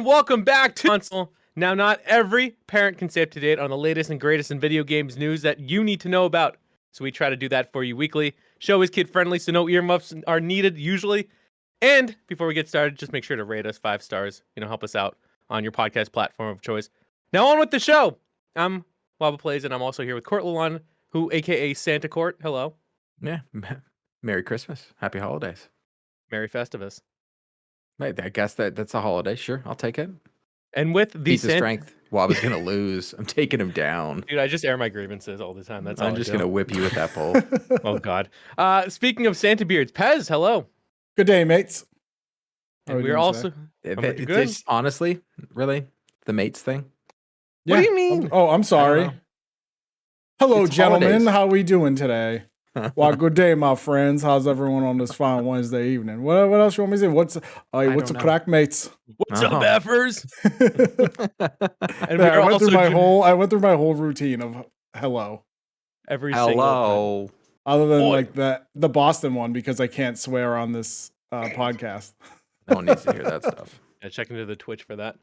Welcome back to Console. Now, not every parent can stay up to date on the latest and greatest in video games news that you need to know about. So we try to do that for you weekly. Show is kid friendly, so no earmuffs are needed usually. And before we get started, just make sure to rate us 5 stars. Help us out on your podcast platform of choice. Now on with the show. I'm Waba Plays, and I'm also here with Court Lalon, who, aka Santa Court. Hello. Yeah. Merry Christmas. Happy holidays. Merry Festivus. Wait, I guess that's a holiday. Sure, I'll take it. And with the piece of strength, Waba's gonna lose. I'm taking him down. Dude, I just air my grievances all the time. That's all I'm just gonna whip you with that pole. Oh God. Speaking of Santa beards, Pez, hello. Good day, mates. And we're also It's honestly, really, the mates thing. What do you mean? I'm sorry. Hello, It's gentlemen. holidays. How we doing today? Well, good day, my friends. How's everyone on this fine Wednesday evening? What else you want me to say? What's a crack, mates? What's up, effers? And I went through my whole routine of hello. Every single time. Other than like the Boston one, because I can't swear on this podcast. No one needs to hear that stuff. Yeah, check into the Twitch for that.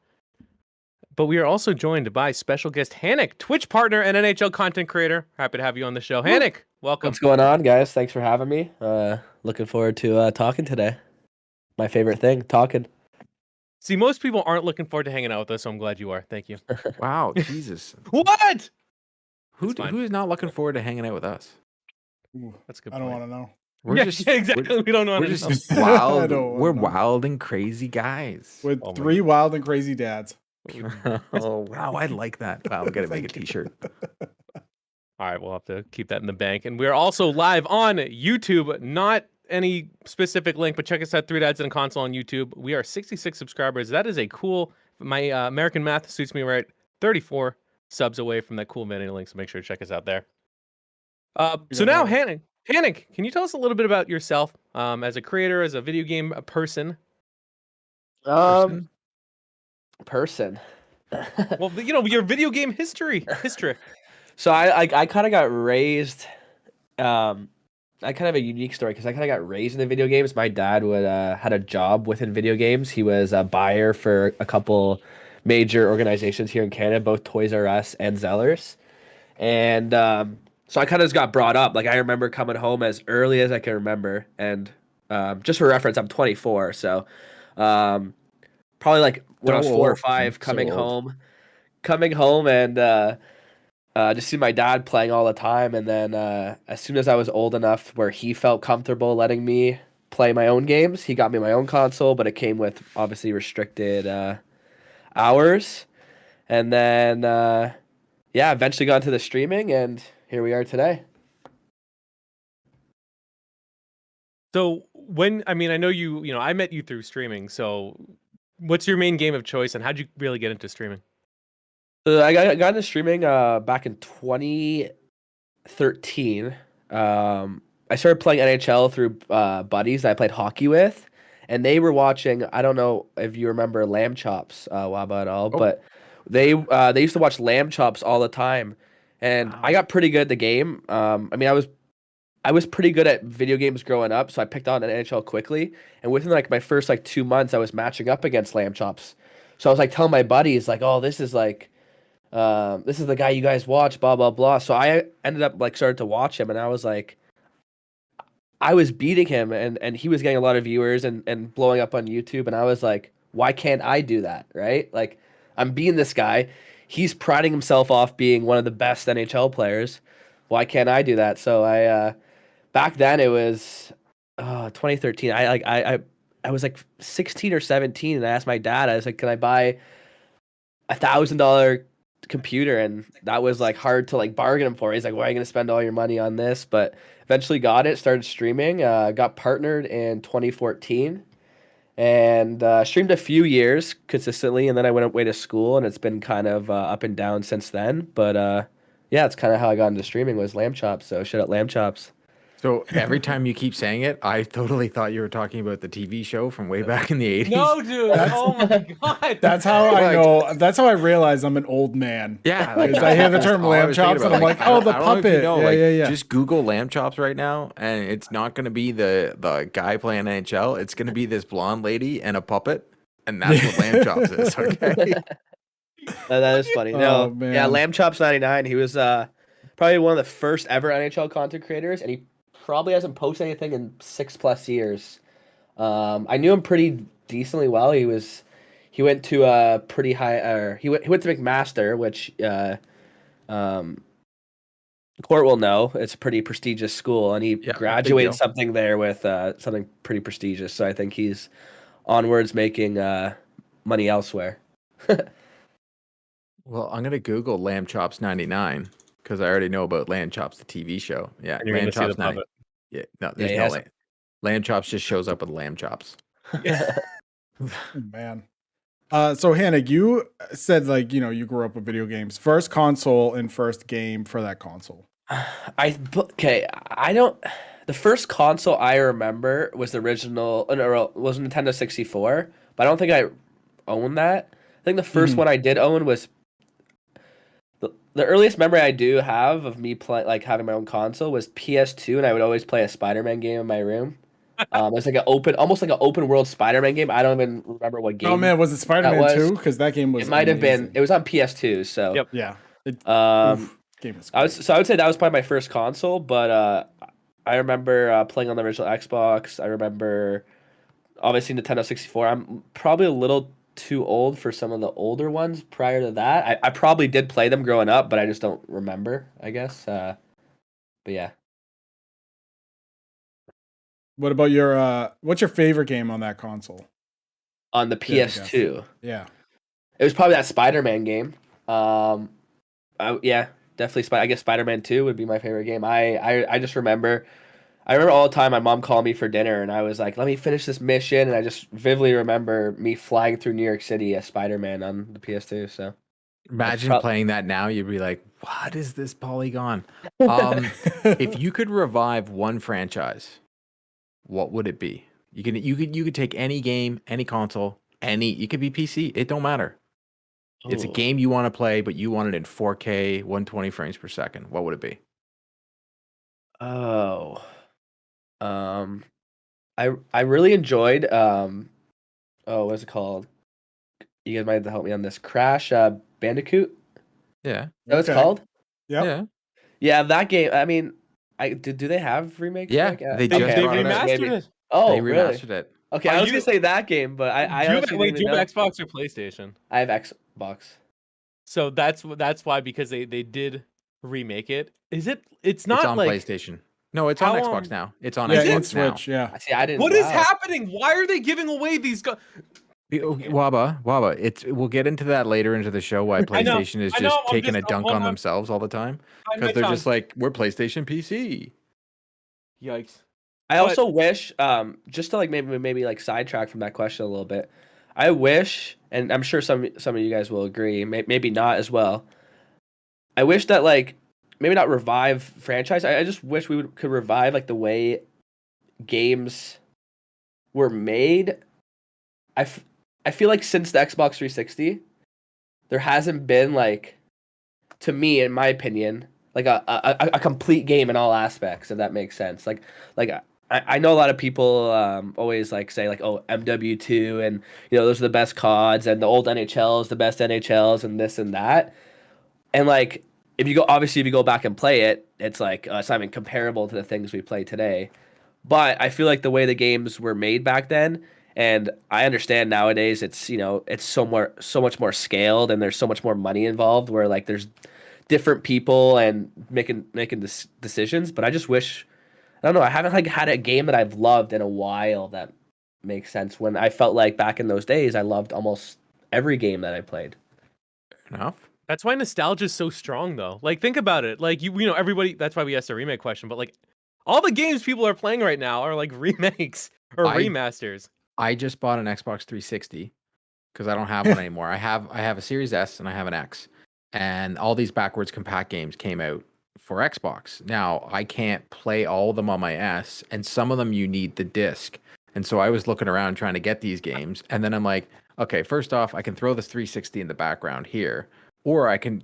But we are also joined by special guest Hanek, Twitch partner and NHL content creator. Happy to have you on the show. Hanek, welcome. What's going on, guys? Thanks for having me. Looking forward to talking today. My favorite thing, talking. See, most people aren't looking forward to hanging out with us, so I'm glad you are. Thank you. Wow, Jesus. What? Who is not looking forward to hanging out with us? Ooh, That's a good. I don't want to know. Exactly. We don't know. We're just wild. We're know. wild and crazy guys. With 3 wild and crazy dads. Oh wow, I like that. Wow, we gotta make a t-shirt. All right, we'll have to keep that in the bank. And we're also live on YouTube. Not any specific link, but check us out, 3 Dads and a Console on YouTube. We are 66 subscribers. That is a cool, my American math suits me right, 34 subs away from that cool vanity link, so make sure to check us out there. So now, Hanek, can you tell us a little bit about yourself as a creator, as a video game person? Person. Well, your video game history. So I kind of got raised. I kind of have a unique story because I kind of got raised in the video games. My dad had a job within video games. He was a buyer for a couple major organizations here in Canada, both Toys R Us and Zellers. And so I kind of just got brought up. Like I remember coming home as early as I can remember. And just for reference, I'm 24. So probably like when I was 4 or 5, coming home and just see my dad playing all the time. And then as soon as I was old enough where he felt comfortable letting me play my own games, he got me my own console, but it came with obviously restricted hours. And then eventually got into the streaming, and here we are today. So I know I met you through streaming. So what's your main game of choice, and how'd you really get into streaming? I got into streaming back in 2013. I started playing NHL through buddies that I played hockey with, and they were watching. I don't know if you remember Lamb Chops, Waba at all, but they used to watch Lamb Chops all the time, and I got pretty good at the game. I was pretty good at video games growing up, so I picked on NHL quickly. And within like my first 2 months, I was matching up against Lamb Chops. So I was like telling my buddies like, "Oh, this is the guy you guys watch, blah blah blah." So I ended up started to watch him, and I was like, I was beating him, and he was getting a lot of viewers and blowing up on YouTube, and I was like, why can't I do that, right? Like, I'm beating this guy. He's priding himself off being one of the best NHL players. Why can't I do that? So I back then it was 2013. I was like 16 or 17, and I asked my dad. I was like, "Can I buy $1,000 computer?" And that was hard to bargain him for. He's like, "Why are you gonna spend all your money on this?" But eventually got it. Started streaming. Got partnered in 2014, and streamed a few years consistently. And then I went away to school, and it's been kind of up and down since then. But it's kind of how I got into streaming was Lamb Chops. So shout out Lamb Chops. So every time you keep saying it, I totally thought you were talking about the TV show from way back in the 80s. No, dude. Oh my God. That's how I know. That's how I realize I'm an old man. Yeah. I hear the term Lamb Chops, and I'm like, oh, the puppet. Yeah. Just Google Lamb Chops right now, and it's not going to be the guy playing NHL. It's going to be this blonde lady and a puppet. And that's what lamb chops is. Okay. That is funny. Oh, No, man. yeah, Lamb Chops 99. He was probably one of the first ever NHL content creators, and he probably hasn't posted anything in 6+ years. I knew him pretty decently well. He went to a pretty high, or he went to McMaster, which Court will know. It's a pretty prestigious school, and he Yeah, big graduated deal. something there with something pretty prestigious. So I think he's onwards making money elsewhere. Well, I'm gonna Google lamb chops 99 because I already know about lamb chops, the TV show. Yeah, And you're lamb gonna see the chops 90. puppet. Yeah, no, Yeah, there's he no has- lamb chops just shows up with lamb chops. Man. So Hanek, you said like, you grew up with video games. First console and first game for that console. Okay, I don't. The first console I remember was the original. No, was Nintendo 64, but I don't think I owned that. I think the 1st one I did own was the earliest memory I do have of me playing, like having my own console, was PS2, and I would always play a Spider-Man game in my room. It's like almost like an open world Spider-Man game. I don't even remember what game. Oh man, was it Spider-Man was. 2? Because that game was It might have been. amazing. It was on PS2, so Yep. Yeah. Game is I great. would say that was probably my first console, but I remember playing on the original Xbox. I remember obviously Nintendo 64. I'm probably a little too old for some of the older ones prior to that. I probably did play them growing up, but I just don't remember, I guess. But yeah. What about your what's your favorite game on that console? On the Yeah, I guess. PS2. Yeah. It was probably that Spider-Man game. Yeah, definitely. I guess Spider-Man 2 would be my favorite game. I just remember. I remember all the time my mom called me for dinner, and I was like, "Let me finish this mission." And I just vividly remember me flying through New York City as Spider-Man on the PS2. So Imagine playing that now, you'd be like, "What is this polygon?" If you could revive one franchise, what would it be? You could take any game, any console, it could be PC. It don't matter. It's a Ooh. game you want to play, but you want it in 4K, 120 frames per second. What would it be? Oh, I really enjoyed what's it called? You guys might have to help me on this. Crash Bandicoot. Yeah. Is that what it's Okay. called? Yep. Yeah. Yeah, that game. I mean, do they have remakes? Yeah, of that? they They, just they brought it out. remastered Maybe. it. Oh, They really? remastered it. Okay, Are I was you- gonna say that game, but I do you honestly wait, didn't do you even have know. Xbox or PlayStation? I have Xbox. So that's why, because they did remake it. It's not It's on like PlayStation. No, it's on How, Xbox now. It's on Yeah, Is it? and Xbox now. Switch, yeah. I see. I didn't. what is wow. happening? Why are they giving away these? Waba, we'll get into that later into the show. Why I know, PlayStation is I know, just I'm taking a just- dunk hold on on. themselves all the time I because might they're sound- just like, we're PlayStation PC. Yikes. I also wish, just to like maybe like sidetrack from that question a little bit. I wish, and I'm sure some of you guys will agree, maybe not as well. I wish that like maybe not revive franchise. I just wish could revive like the way games were made. I feel like since the Xbox 360, there hasn't been like, to me, in my opinion, like a complete game in all aspects. If that makes sense. Like I know a lot of people always like say like, oh, MW2 and those are the best CODs, and the old NHL is the best NHLs, and this and that. And like if you go back and play it, it's like it's not even comparable to the things we play today. But I feel like the way the games were made back then, and I understand nowadays it's it's so much more scaled, and there's so much more money involved, where like there's different people and making decisions. But I just wish, I don't know, I haven't like had a game that I've loved in a while that makes sense, when I felt like back in those days I loved almost every game that I played. Fair enough. That's why nostalgia is so strong, though. Like, think about it. Like, everybody. That's why we asked a remake question. But like, all the games people are playing right now are like remakes or remasters. I just bought an Xbox 360 because I don't have one anymore. I have a Series S and I have an X, and all these backwards compact games came out for Xbox. Now I can't play all of them on my S, and some of them you need the disc. And so I was looking around trying to get these games, and then I'm like, okay, first off, I can throw this 360 in the background here, or I can,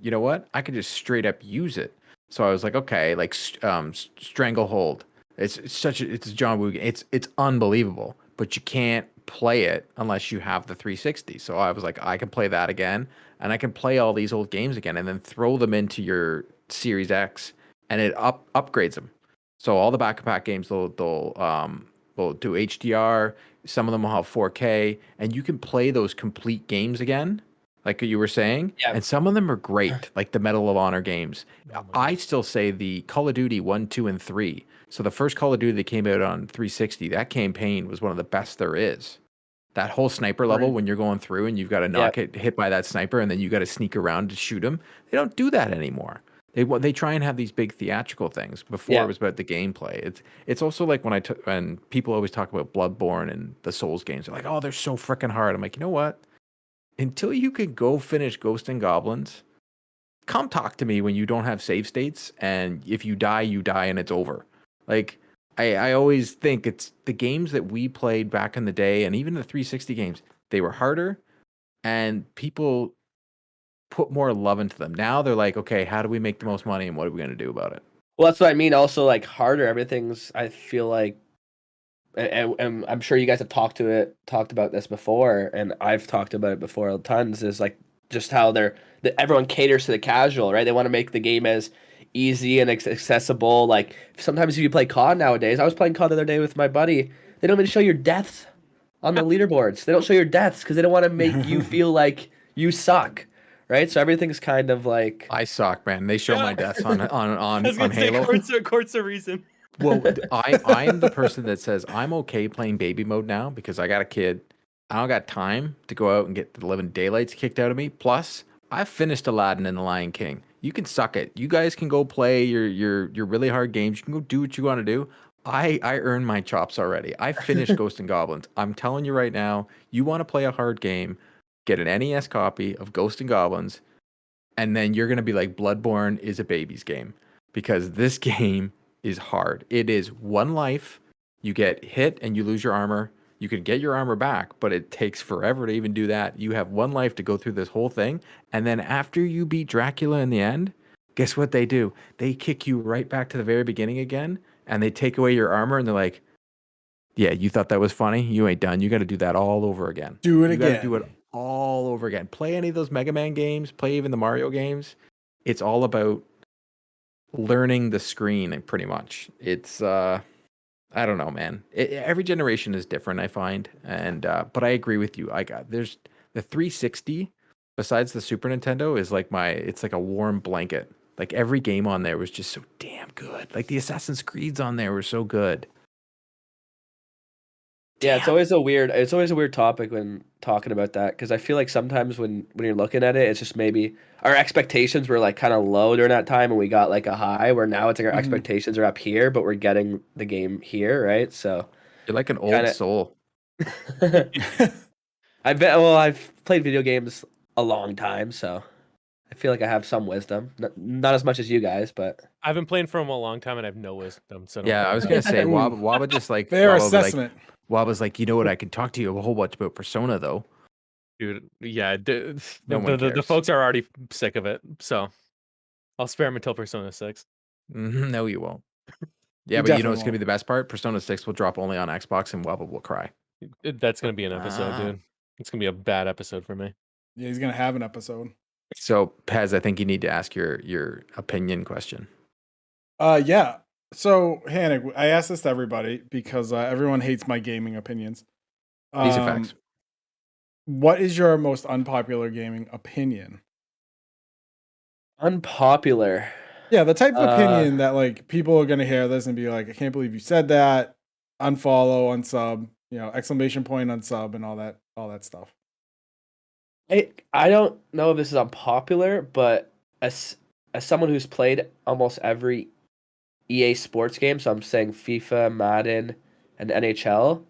I can just straight up use it. So I was like, okay, like Stranglehold. It's a John Woo game. It's unbelievable, but you can't play it unless you have the 360. So I was like, I can play that again, and I can play all these old games again, and then throw them into your Series X, and it upgrades them. So all the back-to-back games will do HDR. Some of them will have 4K, and you can play those complete games again, like you were saying. Yeah. And some of them are great, like the Medal of Honor games. Oh my I still say the Call of Duty 1, 2, and 3. So the first Call of Duty that came out on 360, that campaign was one of the best there is. That whole sniper level, when you're going through and you've got to not get hit by that sniper, and then you got to sneak around to shoot him. They don't do that anymore. They try and have these big theatrical things. Before it was about the gameplay. It's also like when people always talk about Bloodborne and the Souls games, they're like, oh, they're so freaking hard. I'm like, you know what? Until you can go finish Ghost and Goblins, come talk to me when you don't have save states, and if you die and it's over. Like, I always think it's the games that we played back in the day, and even the 360 games, they were harder, and people put more love into them. Now they're like, okay, how do we make the most money, and what are we going to do about it? Well, that's what I mean. Also, like, harder. Everything's, I feel like, and I'm sure you guys have talked about this before, and I've talked about it before tons, is like just how everyone caters to the casual, right? They want to make the game as easy and accessible. Like, sometimes if you play COD nowadays, I was playing COD the other day with my buddy, they don't even show your deaths on the leaderboards. They don't show your deaths because they don't want to make you feel like you suck, right? So everything's kind of like, I suck, man. They show my deaths on Halo. Court's a reason. Well, I am the person that says I'm okay playing baby mode now because I got a kid. I don't got time to go out and get the living daylights kicked out of me. Plus, I've finished Aladdin and the Lion King. You can suck it. You guys can go play your really hard games. You can go do what you want to do. I earned my chops already. I finished Ghost and Goblins. I'm telling you right now, you want to play a hard game, get an NES copy of Ghost and Goblins, and then you're going to be like, Bloodborne is a baby's game. Because this game is hard. It is one life. You get hit and you lose your armor. You can get your armor back, but it takes forever to even do that. You have one life to go through this whole thing. And then after you beat Dracula in the end, guess what they do? They kick you right back to the very beginning again, and they take away your armor, and they're like, yeah, you thought that was funny? You ain't done. You got to do that all over again. Do it you again. You got to do it all over again. Play any of those Mega Man games. Play even the Mario games. It's all about learning the screen, pretty much. It's I don't know, man. Every generation is different, I find, and but I agree with you. There's the 360 besides the Super Nintendo is like it's like a warm blanket. Like every game on there was just so damn good. Like the Assassin's Creeds on there were so good. Yeah, it's always a weird topic when talking about that, because I feel like sometimes when you're looking at it, it's just maybe our expectations were like kind of low during that time, and we got like a high. Where now it's like our expectations are up here, but we're getting the game here, right? So you're like an old soul. I've played video games a long time, so I feel like I have some wisdom. Not as much as you guys, but I've been playing for them a long time, and I have no wisdom. So yeah, I was gonna say Waba just like fair assessment. Waba's like, you know what? I can talk to you a whole bunch about Persona, though. Dude, yeah, The folks are already sick of it, so I'll spare them until Persona 6. No, you won't. Yeah, but you know what's gonna be the best part? Persona 6 will drop only on Xbox, and Waba will cry. That's gonna be an episode, dude. It's gonna be a bad episode for me. Yeah, he's gonna have an episode. So, Pez, I think you need to ask your opinion question. Yeah. So, Hanek, I asked this to everybody because everyone hates my gaming opinions. These are facts. What is your most unpopular gaming opinion? Unpopular. Yeah, the type of opinion that like people are gonna hear this and be like, I can't believe you said that. Unfollow, unsub, exclamation point unsub, and all that stuff. I don't know if this is unpopular, but as someone who's played almost every EA sports game, so I'm saying FIFA, Madden, and NHL,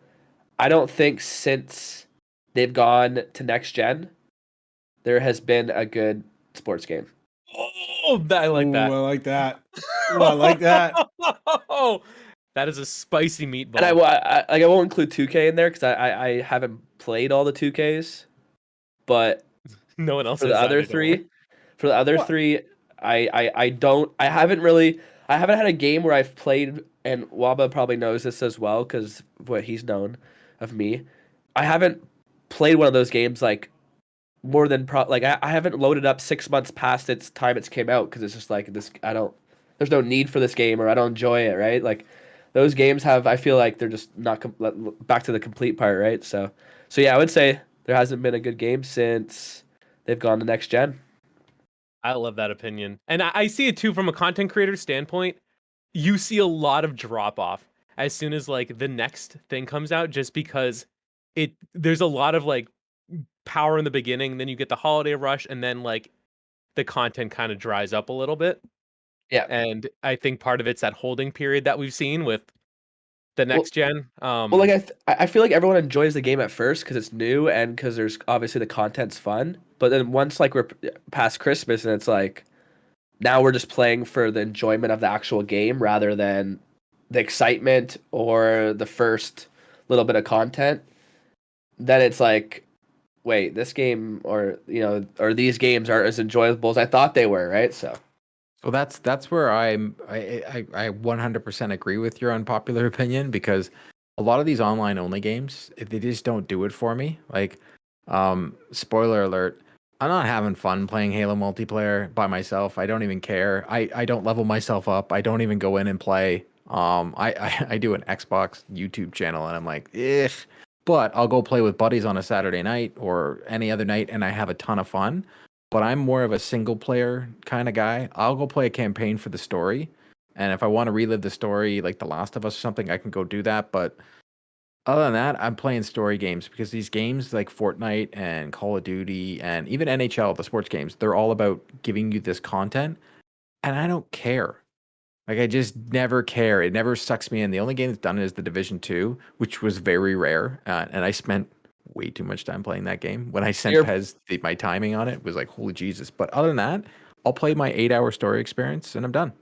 I don't think since they've gone to next gen, there has been a good sports game. Oh, I like that. I like that. Ooh, I like that. Oh, that is a spicy meatball. And I won't include 2K in there because I haven't played all the 2Ks, but no one else for the other three, I haven't had a game where I've played, and Waba probably knows this as well because what he's known of me. I haven't played one of those games like more than I haven't loaded up 6 months past its time it's came out because it's just like this. There's no need for this game, or I don't enjoy it, right? Like those games I feel like they're just not back to the complete part, right? So yeah, I would say there hasn't been a good game since they've gone to next gen. I love that opinion. And I see it too from a content creator standpoint. You see a lot of drop off as soon as like the next thing comes out, just because there's a lot of like power in the beginning, then you get the holiday rush, and then like the content kind of dries up a little bit. Yeah. And I think part of it's that holding period that we've seen with the next gen. Well, like I feel like everyone enjoys the game at first because it's new and because there's obviously the content's fun. But then once like we're past Christmas and it's like now we're just playing for the enjoyment of the actual game rather than the excitement or the first little bit of content, then it's like, wait, this game or these games aren't as enjoyable as I thought they were, right? So that's where I 100% agree with your unpopular opinion, because a lot of these online only games, they just don't do it for me. Like, spoiler alert, I'm not having fun playing Halo multiplayer by myself. I don't even care. I don't level myself up. I don't even go in and play. I do an Xbox YouTube channel and I'm like, but I'll go play with buddies on a Saturday night or any other night and I have a ton of fun. But I'm more of a single player kind of guy. I'll go play a campaign for the story. And if I want to relive the story, like The Last of Us or something, I can go do that. But other than that, I'm playing story games because these games like Fortnite and Call of Duty and even NHL, the sports games, they're all about giving you this content. And I don't care. Like, I just never care. It never sucks me in. The only game that's done it is the Division 2, which was very rare. And I spent way too much time playing that game. When I sent Pez my timing on it was like, holy Jesus. But other than that, I'll play my 8-hour story experience and I'm done.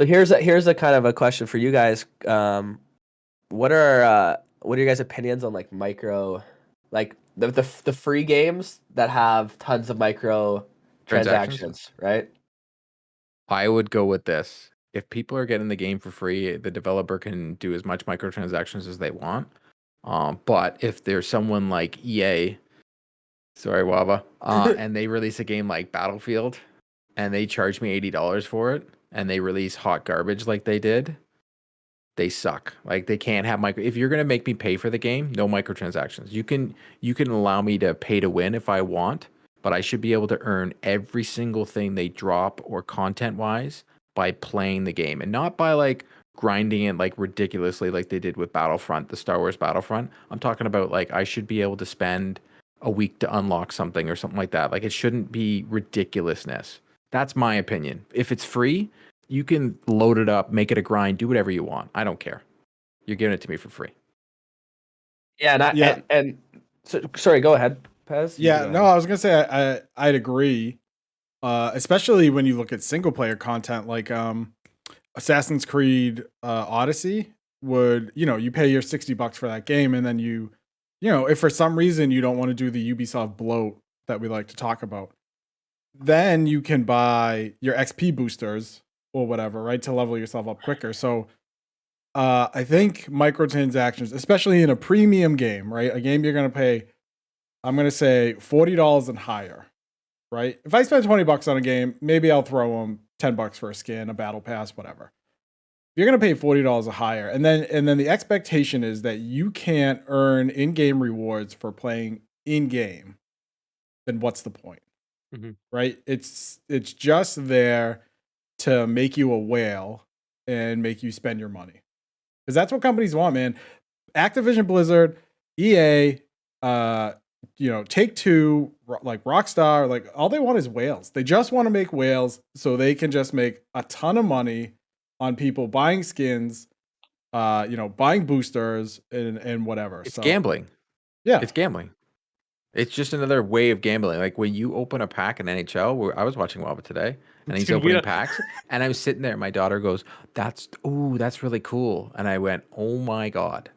So here's a kind of a question for you guys. What are your guys' opinions on like micro, like the free games that have tons of micro transactions, right? I would go with this. If people are getting the game for free, the developer can do as much microtransactions as they want. But if there's someone like EA, sorry, Wava, and they release a game like Battlefield and they charge me $80 for it and they release hot garbage like they did, they suck. Like, they can't have if you're going to make me pay for the game, no microtransactions. You can allow me to pay to win if I want, but I should be able to earn every single thing they drop or content-wise by playing the game and not by like grinding it like ridiculously like they did with Battlefront, the Star Wars Battlefront. I'm talking about like I should be able to spend a week to unlock something or something like that. Like, it shouldn't be ridiculousness. That's my opinion. If it's free, you can load it up, make it a grind, do whatever you want. I don't care. You're giving it to me for free. Yeah, and so, sorry, go ahead, Pez. Yeah, no, I was gonna say I'd agree. Especially when you look at single player content like Assassin's Creed Odyssey would, you pay your $60 for that game, and then if for some reason you don't want to do the Ubisoft bloat that we like to talk about, then you can buy your XP boosters or whatever, right, to level yourself up quicker. So I think microtransactions, especially in a premium game, right, a game you're going to pay, I'm going to say $40 and higher, right? If I spend $20 on a game, maybe I'll throw them $10 for a skin, a battle pass, whatever. You're going to pay $40 or higher. And then the expectation is that you can't earn in-game rewards for playing in-game. Then what's the point? Mm-hmm. Right? It's just there to make you a whale and make you spend your money. Because that's what companies want, man. Activision Blizzard, EA, Take-Two, like Rockstar, like all they want is whales. They just want to make whales so they can just make a ton of money on people buying skins, buying boosters and whatever. It's gambling. Yeah. It's gambling. It's just another way of gambling. Like when you open a pack in NHL, I was watching Waba today, and he's opening packs, and I was sitting there, and my daughter goes, that's really cool. And I went, oh my God.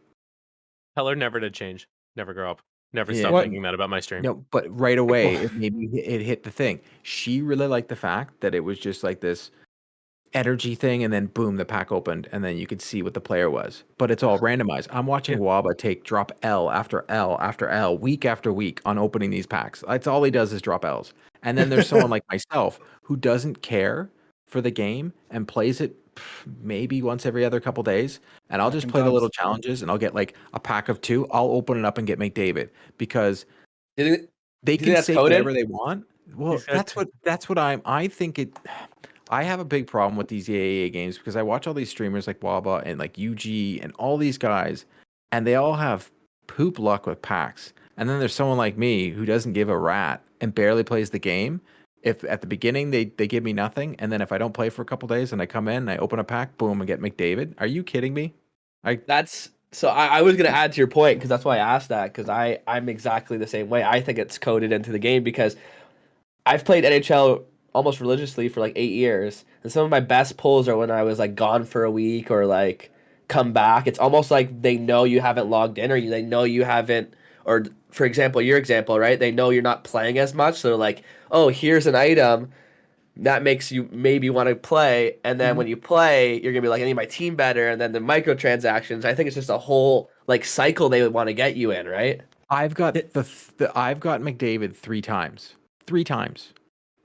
Tell her never to change. Never grow up. Never stop thinking that about my stream. No, but right away, it hit the thing. She really liked the fact that it was just like this energy thing, and then boom, the pack opened, and then you could see what the player was. But it's all randomized. I'm watching Waba drop L after L after L, week after week on opening these packs. That's all he does is drop L's. And then there's someone like myself who doesn't care for the game and plays it maybe once every other couple days, and I'll just play the little challenges, and I'll get like a pack of 2. I'll open it up and get McDavid because they can say whatever they want. Well, that's what I think it. I have a big problem with these EAA games because I watch all these streamers like Waba and like UG and all these guys, and they all have poop luck with packs. And then there's someone like me who doesn't give a rat and barely plays the game. If at the beginning they give me nothing, and then if I don't play for a couple days and I come in and I open a pack, boom, and get McDavid. Are you kidding me? I was gonna add to your point because that's why I asked that, because I'm exactly the same way. I think it's coded into the game because I've played NHL almost religiously for like 8 years, and some of my best pulls are when I was like gone for a week or like come back. It's almost like they know you haven't logged in, or they know you haven't, or for example, your example, right? They know you're not playing as much, so they're like, oh, here's an item that makes you maybe want to play, and then when you play, you're gonna be like, I need my team better, and then the microtransactions. I think it's just a whole like cycle they would want to get you in, right? I've got I've got McDavid 3 times. 3 times.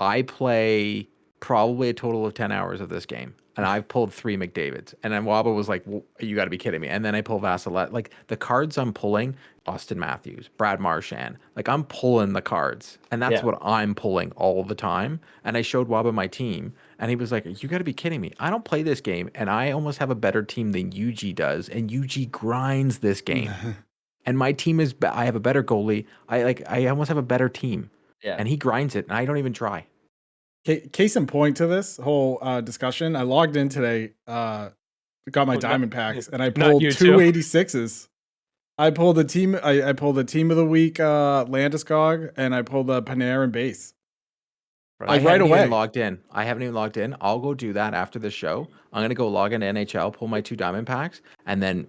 I play probably a total of 10 hours of this game, and I've pulled 3 McDavids. And then Waba was like, well, you got to be kidding me. And then I pull Vasilette. Like, the cards I'm pulling, Austin Matthews, Brad Marchand. Like, I'm pulling the cards, and that's what I'm pulling all the time. And I showed Waba my team, and he was like, you got to be kidding me. I don't play this game, and I almost have a better team than UG does, and UG grinds this game. And my team is, I have a better goalie. I almost have a better team. Yeah. And he grinds it, and I don't even try. Case in point to this whole discussion, I logged in today, got my diamond packs, and I pulled 286s. I pulled the team. I pulled the team of the week, Landeskog, and I pulled the Panarin base. Like right away. I haven't even logged in. I'll go do that after the show. I'm gonna go log into NHL, pull my 2 diamond packs, and then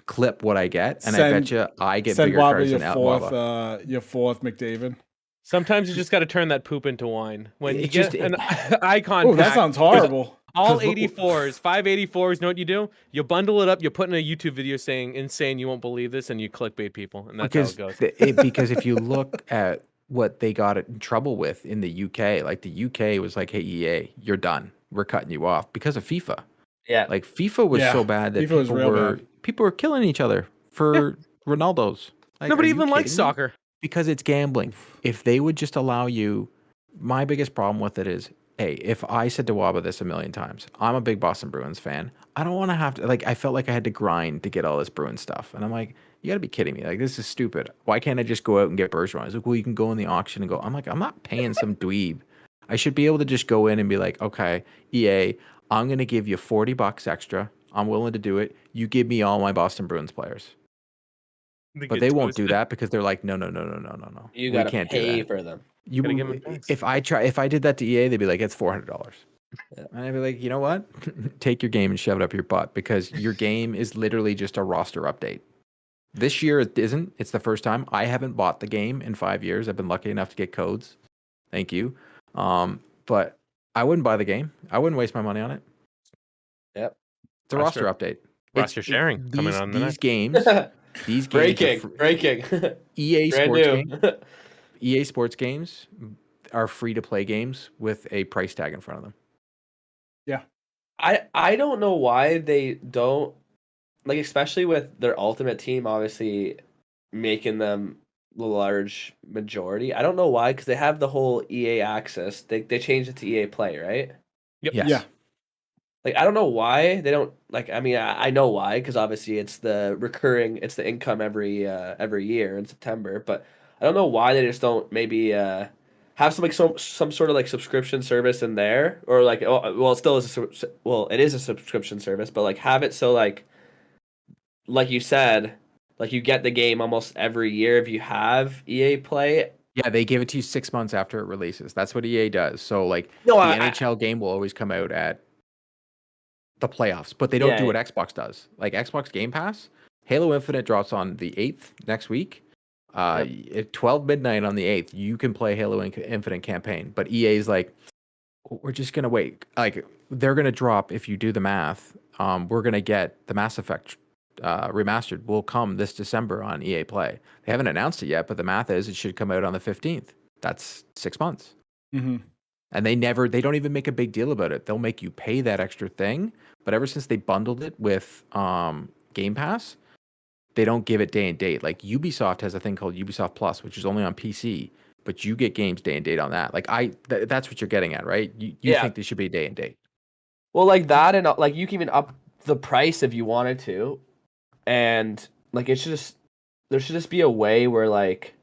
clip what I get. And I bet you I get bigger cards than Waba. Your 4th McDavid. Sometimes you just got to turn that poop into wine. When you get an icon pack, that sounds horrible. All 84s, 5 84s, you know what you do? You bundle it up, you put in a YouTube video saying insane, you won't believe this, and you clickbait people. And that's how it goes. Because if you look at what they got in trouble with in the UK, like the UK was like, hey, EA, you're done. We're cutting you off because of FIFA. Yeah. Like FIFA was so bad that people were killing each other for Ronaldo's. Like, nobody even likes soccer. Because it's gambling. If they would just allow you, my biggest problem with it is, hey, if I said to Waba this a million times, I'm a big Boston Bruins fan. I don't want to have to, like, I felt like I had to grind to get all this Bruins stuff. And I'm like, you got to be kidding me. Like, this is stupid. Why can't I just go out and get Bergeron? He's like, well, you can go in the auction and go. I'm like, I'm not paying some dweeb. I should be able to just go in and be like, okay, EA, I'm going to give you $40 extra. I'm willing to do it. You give me all my Boston Bruins players. But they won't do that because they're like, no. You gotta pay for them. If I did that to EA, they'd be like, it's $400. Yeah. And I'd be like, you know what? Take your game and shove it up your butt, because your game is literally just a roster update. This year it isn't. It's the first time. I haven't bought the game in 5 years. I've been lucky enough to get codes. Thank you. But I wouldn't buy the game. I wouldn't waste my money on it. Yep. It's a roster update. Roster sharing coming on these games. These games breaking. EA Sports games. EA Sports games are free to play games with a price tag in front of them. Yeah. I don't know why they don't, like, especially with their ultimate team obviously making them the large majority. I don't know why, because they have the whole EA access. They changed it to EA Play, right? Yep. Yes. Yeah. Like, I don't know why they don't, like, I mean, I know why, because obviously it's the income every year in September, but I don't know why they just don't maybe have some sort of like subscription service in there, or like, well, it still is it is a subscription service, but like have it so like you said, like you get the game almost every year if you have EA Play. Yeah, they give it to you 6 months after it releases. That's what EA does. So like NHL game will always come out at the playoffs, but they don't do what Xbox does. Like Xbox Game Pass, Halo Infinite drops on the 8th next week. At 12 midnight on the 8th, you can play Halo Infinite campaign. But EA's like, we're just gonna wait. Like they're going to drop, if you do the math, we're going to get the Mass Effect remastered will come this December on EA Play. They haven't announced it yet, but the math is it should come out on the 15th. That's 6 months. Mm-hmm. And they don't even make a big deal about it. They'll make you pay that extra thing. But ever since they bundled it with Game Pass, they don't give it day and date. Like Ubisoft has a thing called Ubisoft Plus, which is only on PC, but you get games day and date on that. Like that's what you're getting at, right? You think they should be day and date. Well, like that, and like you can even up the price if you wanted to, and like there should just be a way where like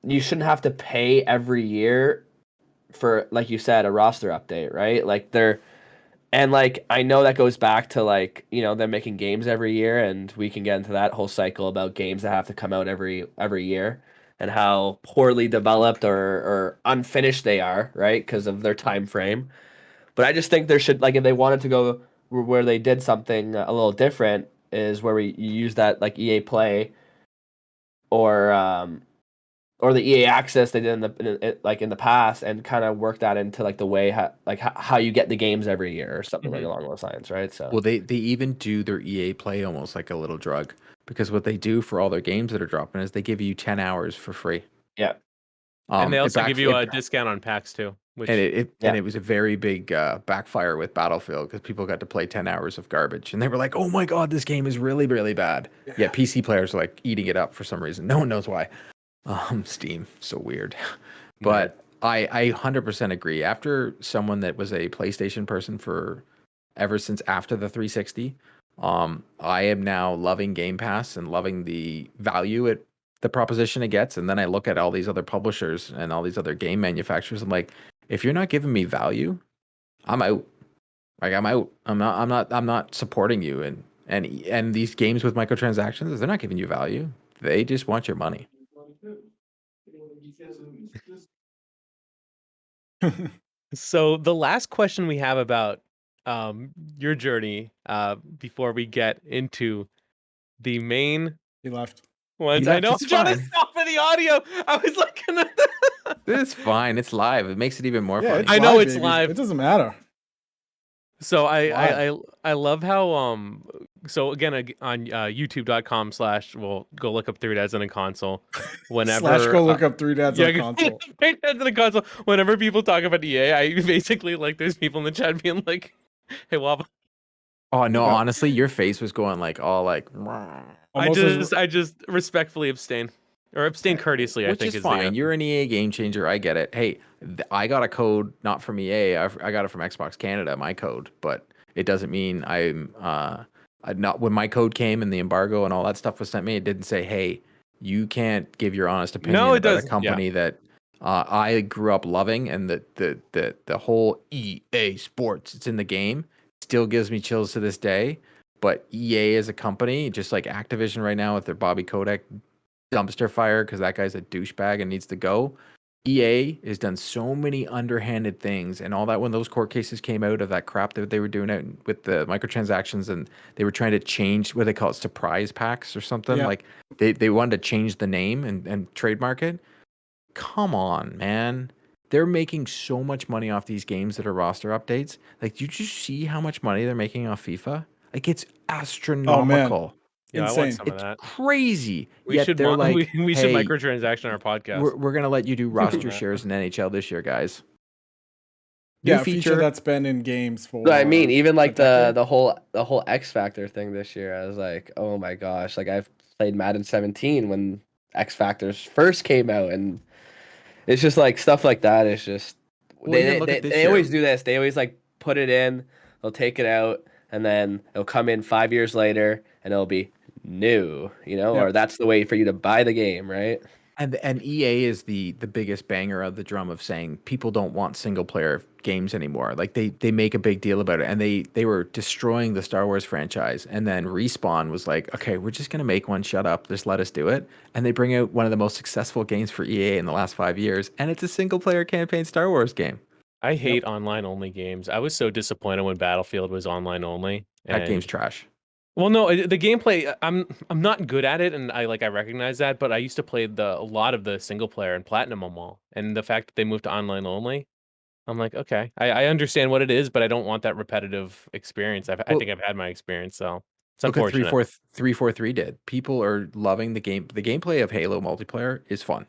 you shouldn't have to pay every year for, like you said, a roster update, right? Like and like I know that goes back to like, you know, them making games every year, and we can get into that whole cycle about games that have to come out every year and how poorly developed or unfinished they are, right? Because of their time frame. But I just think there should, like, if they wanted to go where they did something a little different, is where you use that like EA Play or the EA Access they did in the past, and kind of work that into like the way how you get the games every year or something like along those lines, right? So well, they even do their EA Play almost like a little drug, because what they do for all their games that are dropping is they give you 10 hours for free. Yeah. And they also give you a discount on packs too. Which, and it was a very big backfire with Battlefield, because people got to play 10 hours of garbage and they were like, oh my god, this game is really, really bad. Yeah, PC players are like eating it up for some reason. No one knows why. Steam, so weird. But I 100% agree. After someone that was a PlayStation person for ever since after the 360, I am now loving Game Pass and loving the value the proposition it gets. And then I look at all these other publishers and all these other game manufacturers. I'm like, if you're not giving me value, I'm out. Like I'm out. I'm not supporting you. And these games with microtransactions, they're not giving you value. They just want your money. So the last question we have about your journey before we get into the main He left. ones. He I left, know I'm it's trying to fine. stop for the audio. I was looking at It's fine. It's live. It makes it even more Yeah, funny. it's I know live, it's baby. live. It doesn't matter. So I Live. love how so again on youtube.com/ well, go look up 3 Dads in a Console whenever Go look up 3 Dads on go console. 3 Dads in a Console whenever people talk about EA. I basically, like, there's people in the chat being like, hey Wab, Oh no, Yeah. honestly, your face was going like all like. Almost I just respectfully abstain, or abstain courteously, I Which think is fine. You're an EA game changer. I get it. Hey, I got a code not from EA. I got it from Xbox Canada. My code, but it doesn't mean I'm not. When my code came and the embargo and all that stuff was sent me, it didn't say, "Hey, you can't give your honest opinion No, it about a doesn't. company that I grew up loving." And the whole EA Sports, it's in the game, still gives me chills to this day. But EA as a company, just like Activision right now with their Bobby Kotick dumpster fire, because that guy's a douchebag and needs to go. EA has done so many underhanded things, and all that when those court cases came out of that crap that they were doing out with the microtransactions, and they were trying to change what they call it, surprise packs or something. Yeah. Like they wanted to change the name and trademark it. Come on, man. They're making so much money off these games that are roster updates. Like, do you just see how much money they're making off FIFA? Like, it's astronomical. Yeah, I want insane. some of It's that. crazy. We Yet should they're like, we should hey, microtransaction our podcast. we're gonna let you do roster that. shares in NHL this year, guys. New Yeah, a feature that's been in games for. I mean, even like a decade. the whole X Factor thing this year, I was like, oh my gosh! Like I've played Madden 17 when X Factors first came out, and it's just like stuff like that. It's just Well, even look at this they year. always do this. They always like put it in, they'll take it out, and then it'll come in 5 years later, and it'll be new, you know, Yep. or that's the way for you to buy the game, right? And EA is the biggest banger of the drum of saying people don't want single player games anymore. Like they make a big deal about it, and they were destroying the Star Wars franchise, and then Respawn was like, okay, we're just gonna make one. Shut up, just let us do it. And they bring out one of the most successful games for EA in the last 5 years, and it's a single player campaign Star Wars game. I hate online only games. I was so disappointed when Battlefield was online only. That and- game's trash. Well, no, the gameplay, I'm not good at it, and I recognize that, but I used to play a lot of the single player and platinum them all, and the fact that they moved to online only, I'm like, okay, I understand what it is, but I don't want that repetitive experience. I Well, think I've had my experience, so it's look at unfortunate. 343 did. People are loving the game. The gameplay of Halo multiplayer is fun,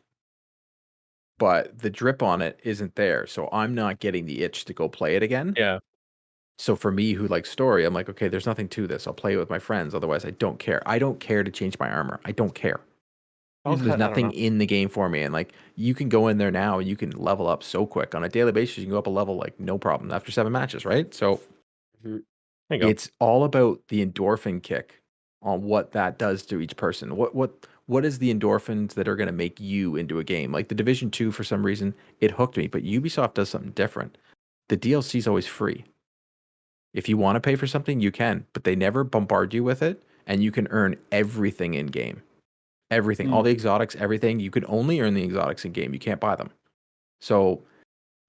but the drip on it isn't there. So I'm not getting the itch to go play it again. Yeah. So for me, who likes story, I'm like, okay, there's nothing to this. I'll play it with my friends. Otherwise, I don't care. I don't care to change my armor. I don't care. There's I don't nothing know. in the game for me. And like, you can go in there now and you can level up so quick on a daily basis. You can go up a level like no problem after 7 matches, right? So There you go. it's all about the endorphin kick on what that does to each person. What is the endorphins that are going to make you into a game? Like the Division 2, for some reason, it hooked me, but Ubisoft does something different. The DLC is always free. If you want to pay for something, you can, but they never bombard you with it, and you can earn everything in game. Everything, all the exotics, everything. You can only earn the exotics in game. You can't buy them. So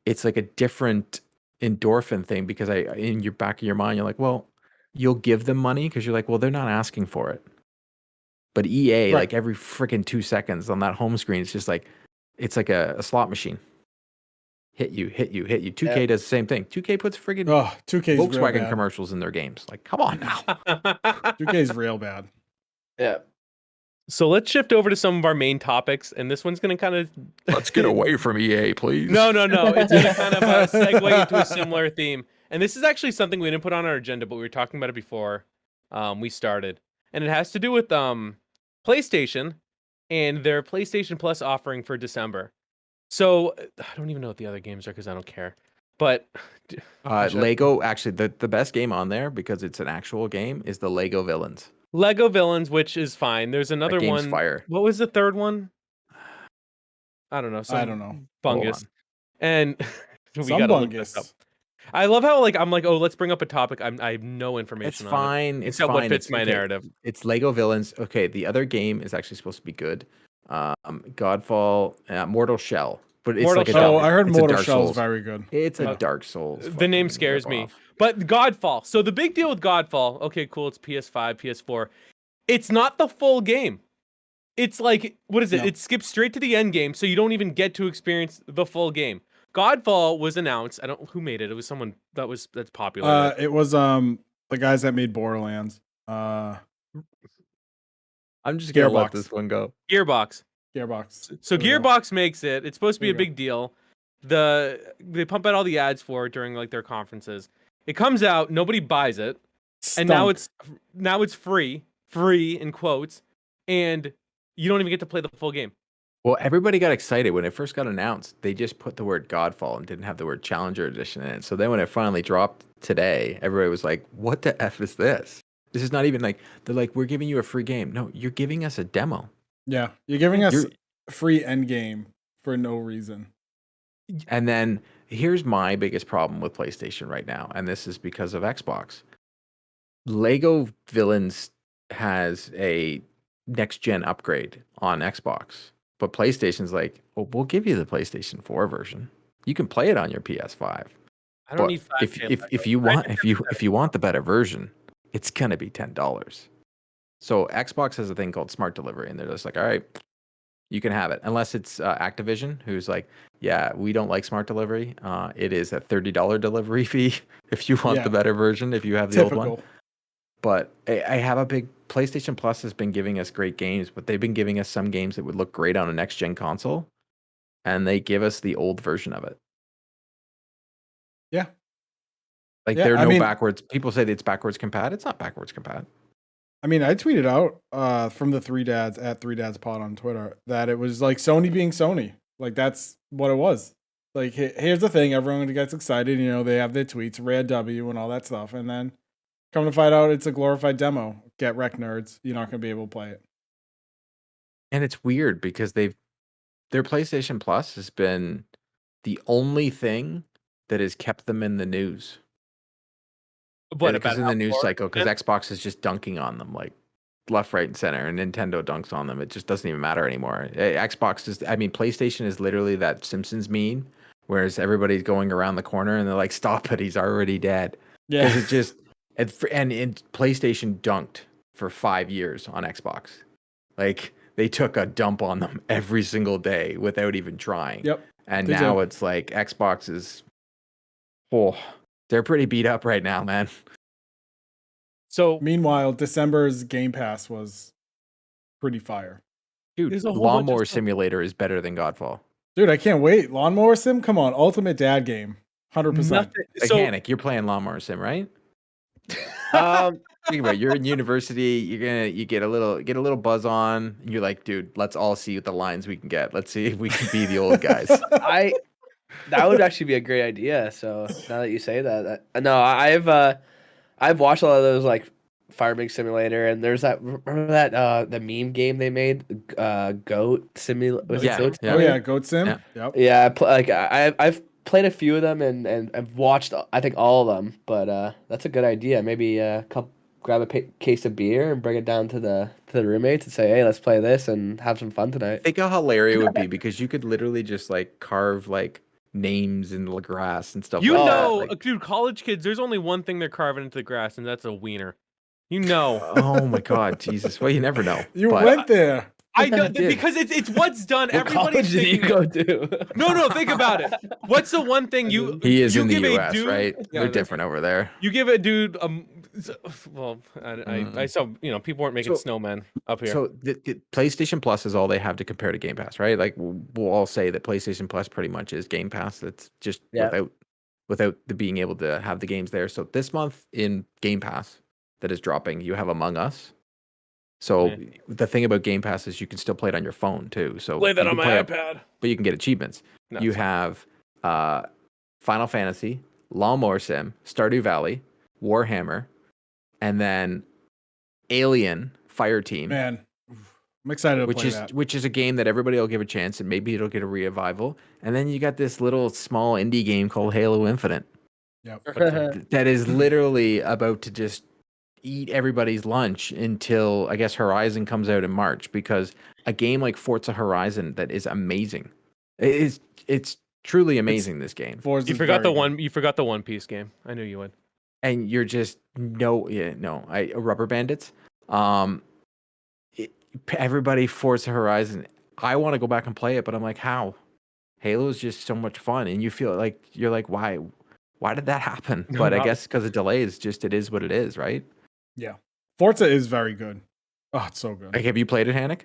it's like a different endorphin thing because in your back of your mind, you're like, well, you'll give them money because you're like, well, they're not asking for it. But EA, Right. like every freaking 2 seconds on that home screen, it's just like, it's like a slot machine. Hit you. 2K does the same thing. 2K puts friggin' 2K's real Volkswagen bad. commercials in their games. Like, come on now. 2K's real bad. Yeah. So let's shift over to some of our main topics, and this one's going to kind of Let's get away from EA, please. No. It's going to kind of segue into a similar theme. And this is actually something we didn't put on our agenda, but we were talking about it before we started. And it has to do with PlayStation and their PlayStation Plus offering for December. So I don't even know what the other games are because I don't care. But Lego, actually, the best game on there, because it's an actual game, is the Lego Villains. Lego Villains, which is fine. There's another That game's one. fire. What was the third one? I don't know. I don't know. Bungus. And we Some gotta look this up. bungus. I love how I'm like, oh, let's bring up a topic. I have no information It's on fine. it. It's Except fine. what fits It's my okay. narrative. It's Lego Villains. Okay, the other game is actually supposed to be good. Godfall, Mortal Shell. But it's Mortal like a Shell. I heard it's a Mortal Dark Shell's Souls. very good. It's a Dark Souls. The name fucking scares me. ripoff. But Godfall. So the big deal with Godfall, okay, cool, it's PS5, PS4. It's not the full game. It's like, what is it? No. It skips straight to the end game, so you don't even get to experience the full game. Godfall was announced. I don't who made it. It was someone that's popular. It was the guys that made Borderlands. I'm just gonna let Gearbox. this one go. Gearbox. Gearbox. So There we go. Gearbox makes it. It's supposed to be a There you big deal. They pump out all the ads for it during like their conferences. It comes out, nobody buys it, and now it's free in quotes, and you don't even get to play the full game. Well, everybody got excited when it first got announced. They just put the word Godfall and didn't have the word Challenger Edition in it. So then when it finally dropped today, everybody was like, what the F is this? This is not even like, they're like, we're giving you a free game. No, you're giving us a demo. Yeah, you're giving us free end game for no reason. And then here's my biggest problem with PlayStation right now, and this is because of Xbox. Lego Villains has a next gen upgrade on Xbox, but PlayStation's like, well, we'll give you the PlayStation 4 version. You can play it on your PS5. I don't But need 5K. if you want the better version, it's gonna be $10. So Xbox has a thing called Smart Delivery, and they're just like, all right, you can have it, unless it's Activision, who's like, yeah, we don't like Smart Delivery. It is a $30 delivery fee if you want the better version, if you have the old one. But I have a big PlayStation Plus has been giving us great games, but they've been giving us some games that would look great on a next gen console, and they give us the old version of it. Yeah. Like there are no backwards. People say that it's backwards compat. It's not backwards compat. I mean, I tweeted out from the Three Dads at Three Dads Pod on Twitter that it was like Sony being Sony. Like that's what it was. Like here's the thing, everyone gets excited, you know, they have their tweets, Rare W and all that stuff, and then come to find out it's a glorified demo. Get wrecked, nerds. You're not gonna be able to play it. And it's weird because their PlayStation Plus has been the only thing that has kept them in the news. What because about in the news cycle, because man? Xbox is just dunking on them like left, right, and center, and Nintendo dunks on them. It just doesn't even matter anymore. Xbox is, I mean, PlayStation is literally that Simpsons meme, whereas everybody's going around the corner and they're like, "Stop it, he's already dead." Yeah, because it just and PlayStation dunked for 5 years on Xbox. Like they took a dump on them every single day without even trying. Yep. And They now did. it's like Xbox is Oh, they're pretty beat up right now, man. So Meanwhile, December's Game Pass was pretty fire. Dude, There's a whole bunch of Lawnmower stuff. Simulator is better than Godfall. Dude, I can't wait. Lawnmower Sim? Come on. Ultimate dad game. 100%. nothing. Like So Hanek, you're playing Lawnmower Sim, right? Um, Think about it, you're in university, you get a little buzz on, and you're like, dude, let's all see what the lines we can get. Let's see if we can be the old guys. that would actually be a great idea. So now that you say that, no, I've watched a lot of those like Farming Simulator, and there's that remember that the meme game they made, Goat Simulator. Yeah, Goat yeah. Oh, Simulator? yeah. Goat Sim? Yeah. Yep. Yeah, I've played a few of them and I've watched I think all of them. But that's a good idea. Maybe grab a case of beer and bring it down to the roommates and say, hey, let's play this and have some fun tonight. Think how hilarious it would be, because you could literally just like carve like names in the grass and stuff. you like know, that. Like, dude, college kids. There's only one thing they're carving into the grass, and that's a wiener. You know. oh my god, Jesus! Well, you never know. You but went there. I know did. because it's what's done. What Everybody's college did you thinking go of- to? No, think about it. What's the one thing you he is you in the give a U.S., dude, right? Yeah, They're that's- different over there. You give a dude well, I saw people weren't making So- snowmen up here. So the PlayStation Plus is all they have to compare to Game Pass, right? Like we'll all say that PlayStation Plus pretty much is Game Pass. That's just Yeah. without the being able to have the games there. So this month in Game Pass that is dropping, you have Among Us. So Yeah. the thing about Game Pass is you can still play it on your phone too. So Play that you on can my play iPad. but you can get achievements. No, You sorry. have Final Fantasy, Lawnmower Sim, Stardew Valley, Warhammer, and then Alien Fireteam, Man, I'm excited to play that. which is a game that everybody will give a chance, and maybe it'll get a revival. And then you got this little small indie game called Halo Infinite Yep. that is literally about to just eat everybody's lunch until I guess Horizon comes out in March, because a game like Forza Horizon that is amazing. It's truly amazing, this game. Forza's You forgot very the good. one. You forgot the One Piece game. I knew you would. And you're just Rubber Bandits. Everybody Forza Horizon. I want to go back and play it, but I'm like, how? Halo is just so much fun, and you feel like you're like, why did that happen? No, But I not- guess because of delays, just it is what it is, right? Yeah. Forza is very good. Oh, it's so good. Like, have you played it, Hanek?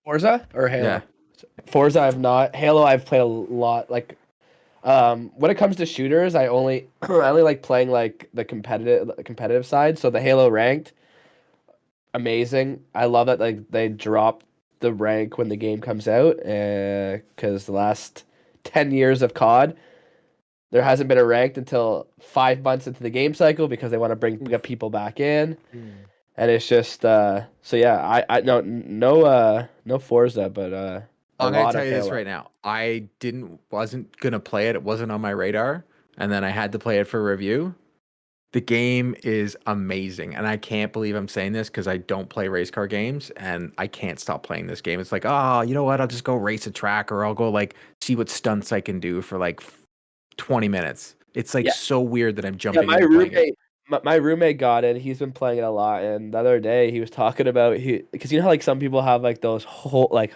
Forza or Halo? Yeah. Forza I've not. Halo I've played a lot. Like when it comes to shooters, I only like playing like the competitive side. So the Halo ranked, amazing. I love that like they drop the rank when the game comes out, because the last 10 years of COD, there hasn't been a ranked until 5 months into the game cycle because they want to bring people back in. And it's just so yeah, I no Forza, but I'm gonna tell you this right now. I wasn't gonna play it. It wasn't on my radar, and then I had to play it for review. The game is amazing, and I can't believe I'm saying this because I don't play race car games, and I can't stop playing this game. It's like, oh, you know what? I'll just go race a track, or I'll go like see what stunts I can do for like 20 minutes. It's like so weird that I'm jumping. my into playing it. roommate. My roommate got it. He's been playing it a lot, and the other day he was talking about because you know how like some people have like those whole like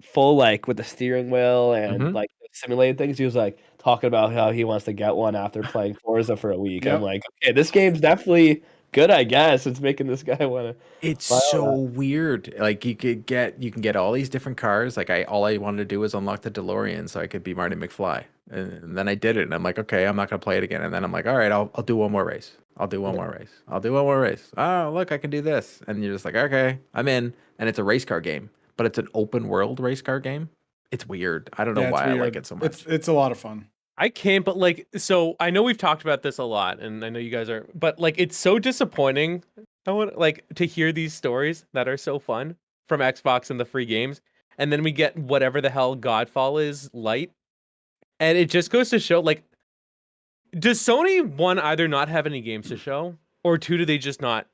full like with the steering wheel and Mhm. like simulated things. He was like talking about how he wants to get one after playing Forza for a week. Yep. I'm like, okay, this game's definitely good. I guess it's making this guy want to. It's Buy all so weird. Like you can get all these different cars. Like all I wanted to do was unlock the DeLorean so I could be Marty McFly. And then I did it, and I'm like, okay, I'm not gonna play it again. And then I'm like, all right, I'll do one more race. I'll do one more race. Oh, look, I can do this. And you're just like, okay, I'm in. And it's a race car game, but it's an open world race car game. It's weird. I don't know Yeah, it's why I like weird. it so much. It's a lot of fun. I can't, but like, so I know we've talked about this a lot, and I know you guys are, but like, it's so disappointing. I want like to hear these stories that are so fun from Xbox and the free games, and then we get whatever the hell Godfall is light, and it just goes to show like, does Sony one either not have any games to show, or two, do they just not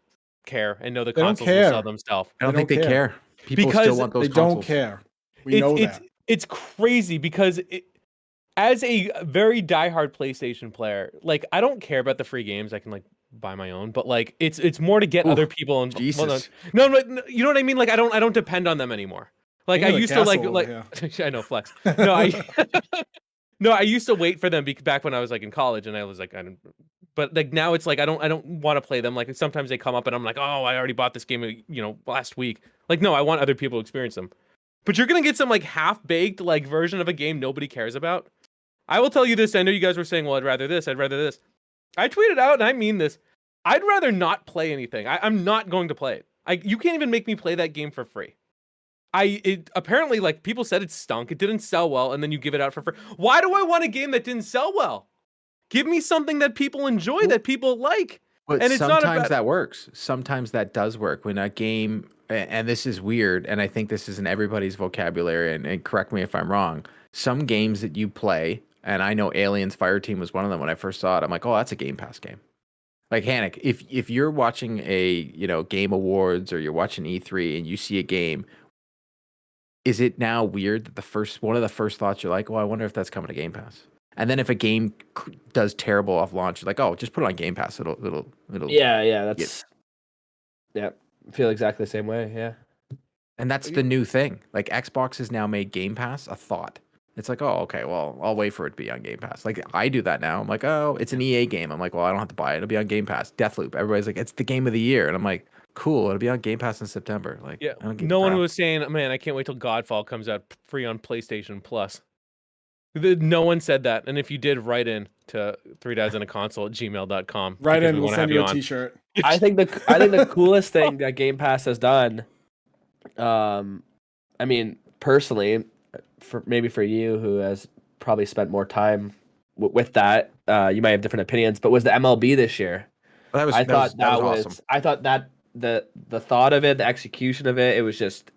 care and know the They don't consoles will care. sell themselves? I don't they think don't they care. care. People Because still want those They consoles. don't care. We know that. It's crazy because as a very diehard PlayStation player, like I don't care about the free games. I can like buy my own, but like it's more to get Oof, other people and Jesus. no, you know what I mean? Like I don't depend on them anymore. Like I Look at used the to like castle over I know flex. No, No, I used to wait for them back when I was like in college, and I was like, but like now it's like I don't want to play them. Like sometimes they come up, and I'm like, oh, I already bought this game, last week. Like, no, I want other people to experience them. But you're gonna get some like half baked like version of a game nobody cares about. I will tell you this. I know you guys were saying, well, I'd rather this. I'd rather this. I tweeted out, and I mean this. I'd rather not play anything. I'm not going to play it. You can't even make me play that game for free. It apparently, like, people said it stunk. It didn't sell well, and then you give it out for free. Why do I want a game that didn't sell well? Give me something that people enjoy, that people like. But And it's not sometimes that works. Sometimes that does work when a game, and this is weird, and I think this is in everybody's vocabulary, and correct me if I'm wrong. Some games that you play, and I know Aliens Fireteam was one of them when I first saw it. I'm like, oh, that's a Game Pass game. Like Hanek, if you're watching a Game Awards or you're watching E3 and you see a game, is it now weird that one of the first thoughts you're like, oh, I wonder if that's coming to Game Pass? And then if a game does terrible off launch, you're like, oh, just put it on Game Pass. It'll. Yeah. That's. Yeah, I feel exactly the same way. Yeah. And that's the new thing. Like Xbox has now made Game Pass a thought. It's like, oh, okay, well, I'll wait for it to be on Game Pass. Like I do that now. I'm like, oh, it's an EA game. I'm like, well, I don't have to buy it. It'll be on Game Pass. Deathloop. Everybody's like, it's the game of the year, and I'm like, cool. It'll be on Game Pass in September. Like, yeah, I don't give no a one crap. was saying, man, I can't wait till Godfall comes out free on PlayStation Plus. No one said that, and if you did, write in to 3dadsandaconsole@gmail.com. Right in, we we'll wanna send have you a on. T-shirt. I think the coolest thing that Game Pass has done, I mean, personally, for you who has probably spent more time with that, you might have different opinions, but was the MLB this year? Well, that was awesome. I thought that the thought of it, the execution of it, it was just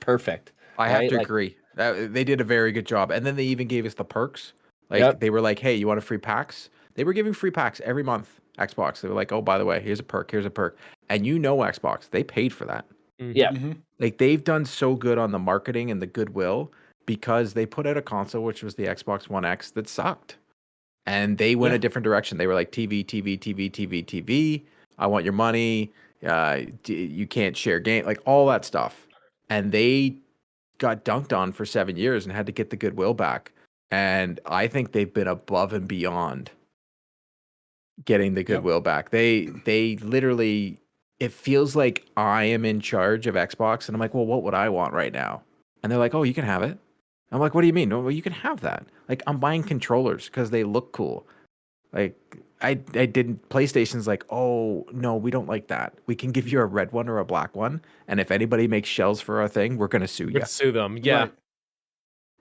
perfect. I have to agree. They did a very good job. And then they even gave us the perks. Like they were like, hey, you want a free packs? They were giving free packs every month, Xbox. They were like, oh, by the way, here's a perk. And Xbox, they paid for that. Yeah. Mm-hmm. Like they've done so good on the marketing and the goodwill because they put out a console, which was the Xbox One X, that sucked. And they went a different direction. They were like, TV. I want your money. You can't share game, like all that stuff. And they got dunked on for 7 years and had to get the goodwill back. And I think they've been above and beyond getting the goodwill back. They literally, it feels like I am in charge of Xbox, and I'm like, well, what would I want right now? And they're like, oh, you can have it. I'm like, what do you mean? Well, you can have that. Like, I'm buying controllers because they look cool. Like, I didn't. PlayStation's like, oh no, we don't like that. We can give you a red one or a black one, and if anybody makes shells for our thing, we're gonna sue you. Sue them, yeah. Right.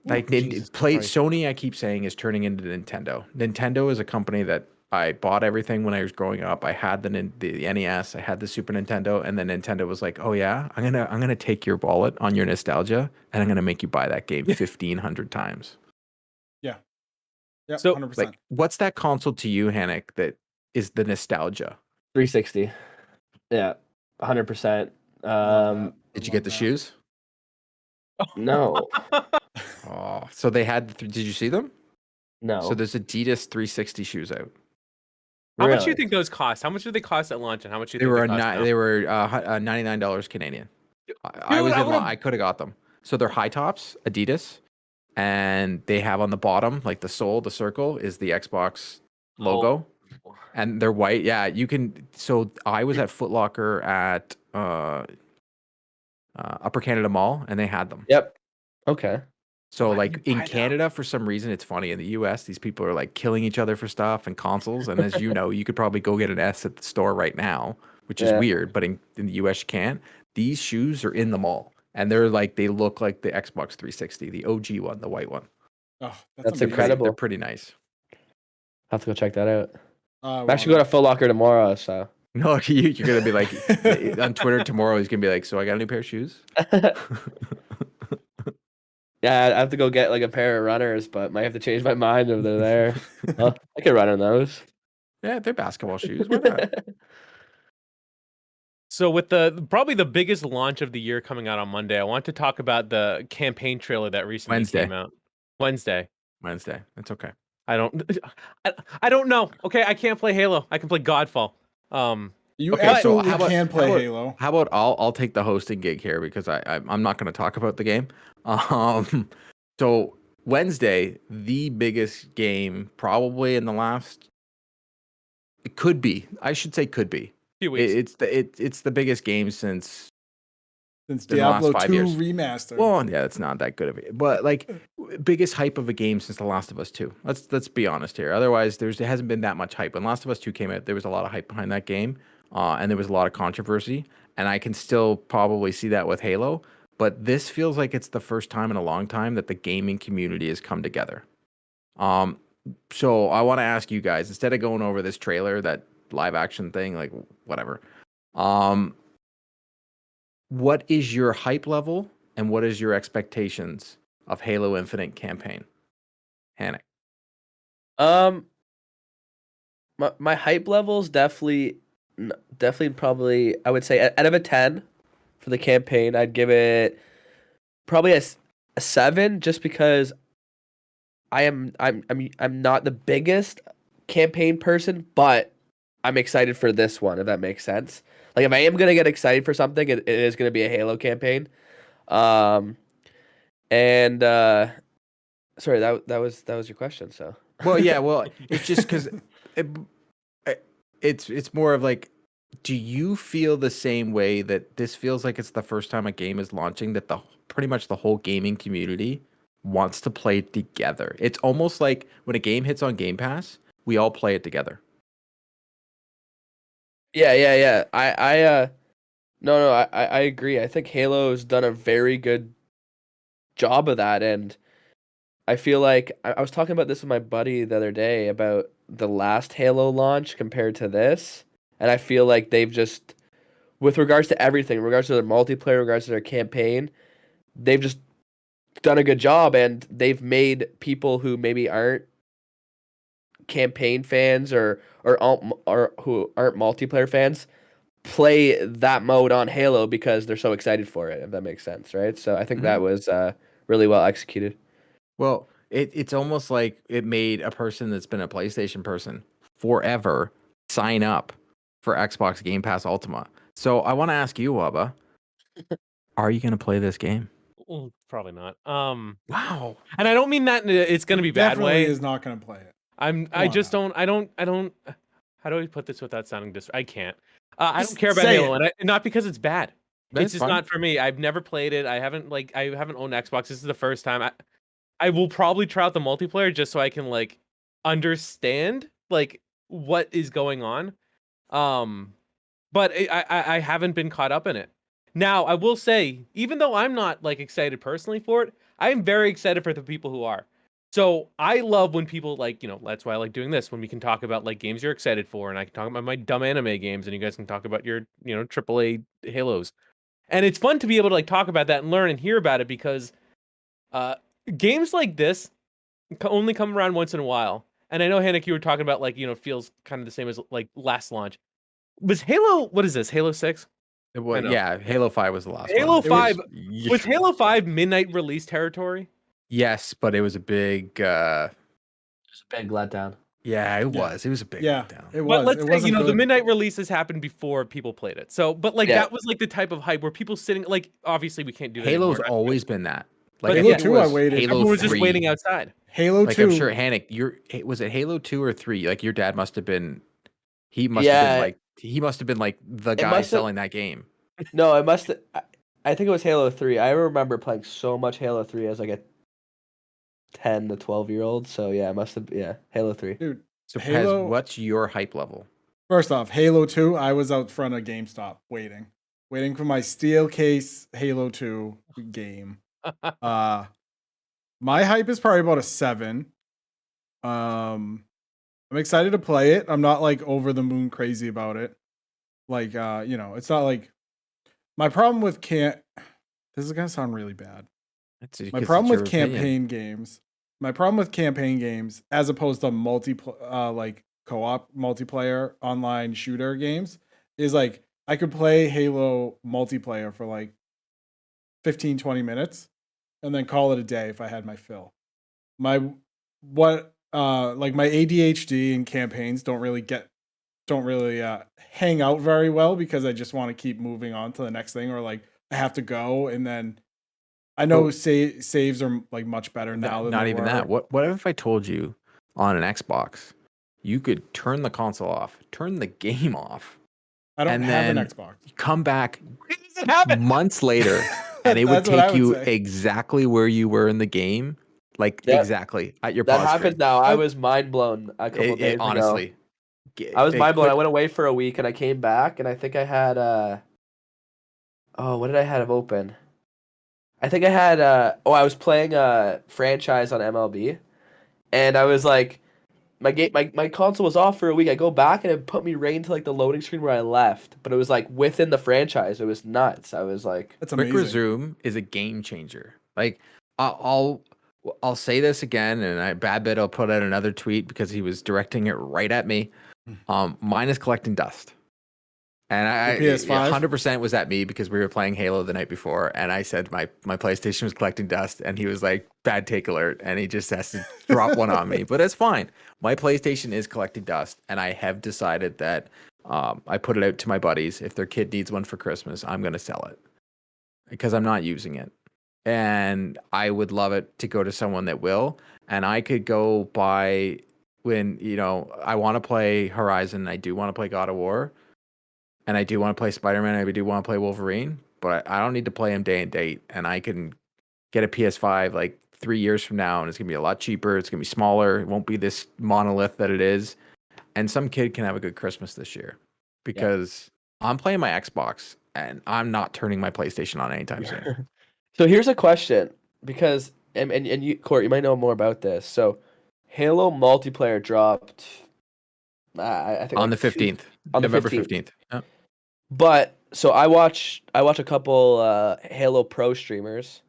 Like Sony, I keep saying, is turning into Nintendo. Nintendo is a company that I bought everything when I was growing up. I had the NES, I had the Super Nintendo, and then Nintendo was like, "Oh yeah, I'm gonna take your wallet on your nostalgia, and I'm gonna make you buy that game 1,500 times." Yeah, So, 100%. Like, what's that console to you, Hanek, that is the nostalgia? 360. Yeah, 100%. Did you get the shoes? No, Oh, so they had. Did you see them? no. So there's Adidas 360 shoes out. How much do you Really? think those cost? How much did they cost at launch, and how much do you They think were they cost now? they were $99 Canadian. I was I in would've- I could have got them. So they're high tops, Adidas, and they have on the bottom, like the sole, the circle is the Xbox logo, and they're white. Yeah, you can. So I was at Foot Locker at Upper Canada Mall, and they had them. Yep. Okay. So Why like did you in buy them? Canada, for some reason, it's funny. In the US, these people are like killing each other for stuff and consoles. And as you know, you could probably go get an S at the store right now, which is Yeah. weird. But in the US, you can't. These shoes are in the mall, and they look like the Xbox 360, the OG one, the white one. Oh, That's amazing. incredible. They're pretty nice. Have to go check that out. I I'm actually going to Foot Locker tomorrow, so. No, you're gonna be like on Twitter tomorrow. He's gonna be like, "So I got a new pair of shoes." Yeah, I have to go get like a pair of runners, but might have to change my mind if they're there. Well, I could run in those. Yeah, they're basketball shoes. Why not? So with probably the biggest launch of the year coming out on Monday, I want to talk about the campaign trailer that recently came out. Wednesday. That's okay. I don't know. Okay, I can't play Halo. I can play Godfall. You Okay, so absolutely how about- can play how about- Halo. How about I'll take the hosting gig here because I'm not going to talk about the game. So Wednesday, the biggest game probably in the last. It could be. I should say could be. Few weeks. It's the biggest game since Since in the last Diablo 5 2 years. remastered. Well, yeah, it's not that good of it, but like biggest hype of a game since The Last of Us 2. Let's be honest here. Otherwise, there hasn't been that much hype. When Last of Us 2 came out, there was a lot of hype behind that game, and there was a lot of controversy. And I can still probably see that with Halo, but this feels like it's the first time in a long time that the gaming community has come together. So I want to ask you guys, instead of going over this trailer, that live action thing, like whatever, what is your hype level and what is your expectations of Halo Infinite campaign? Hanek. My hype levels definitely probably, I would say out of a 10 for the campaign, I'd give it probably a 7, just because I'm not the biggest campaign person, but I'm excited for this one, if that makes sense. Like, if I am gonna get excited for something, it is gonna be a Halo campaign. Sorry, that was your question. So Well, yeah, well, it's just because it's more of like, do you feel the same way that this feels like it's the first time a game is launching that pretty much the whole gaming community wants to play together? It's almost like when a game hits on Game Pass, we all play it together. yeah. I agree. I think Halo's done a very good job of that, and I feel like I was talking about this with my buddy the other day about the last Halo launch compared to this, and I feel like they've just, with regards to everything, in regards to their multiplayer, in regards to their campaign, they've just done a good job, and they've made people who maybe aren't campaign fans or who aren't multiplayer fans play that mode on Halo because they're so excited for it, if that makes sense, right? So I think that was really well executed. Well, it's almost like it made a person that's been a PlayStation person forever sign up for Xbox Game Pass Ultimate. So I want to ask you, Waba, are you going to play this game? Probably not. Wow. And I don't mean that it's going to be bad Definitely way. is not going to play it. I don't. How do I put this without sounding I can't. I don't care about Halo, and not because it's bad. It's just not for me. I've never played it. I haven't owned Xbox. This is the first time. I will probably try out the multiplayer just so I can like understand like what is going on. But I haven't been caught up in it. Now, I will say, even though I'm not like excited personally for it, I am very excited for the people who are. So I love when people like, that's why I like doing this, when we can talk about like games you're excited for, and I can talk about my dumb anime games, and you guys can talk about your, AAA Halos. And it's fun to be able to like talk about that and learn and hear about it, because games like this only come around once in a while. And I know, Hanek, you were talking about like, it feels kind of the same as like last launch. Was Halo, what is this, Halo 6? Yeah, Halo 5 was the last Halo one. 5 was Halo 5 midnight release territory? Yes, but it was a big It was a big letdown. Yeah, it was. It was a big letdown. It was. But let's it say, wasn't the good. midnight releases happened before people played it. So, but like that was like the type of hype where people sitting, like, obviously we can't do that Halo's anymore. always been that. But Like, Halo 2, I waited. Everyone was just 3. waiting outside. Halo 2. I'm sure, Hanek, was it Halo 2 or 3? Like, your dad must have been, he must have been like the guy selling that game. No, it must. I think it was Halo 3. I remember playing so much Halo 3 as like a 10 to 12-year-old. So yeah, it must have. Yeah, Halo 3. Dude, so Halo, what's your hype level? First off, Halo 2, I was out front of GameStop waiting for my steel case Halo 2 game. My hype is probably about a 7. I'm excited to play it. I'm not like over the moon crazy about it. Like, it's not like my problem with this is gonna sound really bad. My problem with campaign games, as opposed to like co-op multiplayer online shooter games, is like I could play Halo multiplayer for like 15-20 minutes and then call it a day if I had my fill. My ADHD and campaigns don't really hang out very well, because I just want to keep moving on to the next thing, or like I have to go and then I know saves are like much better now than Not they even were. that. What if I told you on an Xbox, you could turn the console off, turn the game off, I don't and have an then Xbox. come back It doesn't happen. months later, and it would That's what I take would you say. exactly where you were in the game, like Yep. exactly at your That pause happens screen. now. I was mind blown a couple It days ago. honestly, I was it mind blown. could- I went away for a week and I came back and I think I had what did I have open? I think I had I was playing a franchise on MLB and I was like my console was off for a week. I go back and it put me right into like the loading screen where I left, but it was like within the franchise. It was nuts. I was like, That's Quick amazing. Resume is a game changer. Like I'll say this again, and Babbitt will put out another tweet because he was directing it right at me. Mine is collecting dust, and Your PS5? 100% was at me because we were playing Halo the night before, and I said my PlayStation was collecting dust, and he was like, "Bad take alert," and he just has to drop one on me, but it's fine. My PlayStation is collecting dust, and I have decided that I put it out to my buddies. If their kid needs one for Christmas, I'm going to sell it because I'm not using it. And I would love it to go to someone that will. And I could go buy when, I want to play Horizon. I do want to play God of War. And I do want to play Spider-Man. I do want to play Wolverine. But I don't need to play them day and date. And I can get a PS5 like 3 years from now. And it's going to be a lot cheaper. It's going to be smaller. It won't be this monolith that it is. And some kid can have a good Christmas this year. Because I'm playing my Xbox. And I'm not turning my PlayStation on anytime soon. so here's a question because and you, Court, you might know more about this. So, Halo multiplayer dropped. I think On like the 15th. on the November 15th. 15th. Yeah. But so I watch a couple Halo Pro streamers,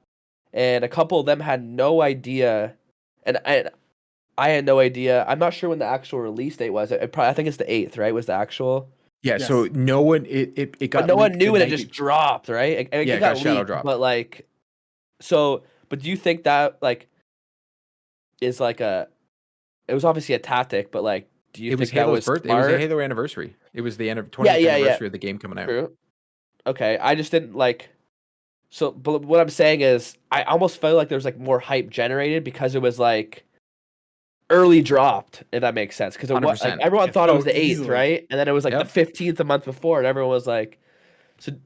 and a couple of them had no idea, and I had no idea. I'm not sure when the actual release date was. I think it's the 8th, right? Was the actual? Yeah, Yes. so no one it got But no one leaked knew the and it night just dropped, right? It Yeah, it got got shadow leaked, dropped. but like, but do you think that like is like it was obviously a tactic, but like, do you It was think that Halo's was birthday. It was a smart? Halo anniversary. It was the 20th yeah. anniversary of the game coming out. True. Okay, I just didn't like. So, but what I'm saying is, I almost felt like there was like more hype generated because it was like early dropped, if that makes sense. Because like 100%. everyone thought it was Oh, the 8th, easily. right? And then it was like Yep. the 15th the month before, and everyone was like,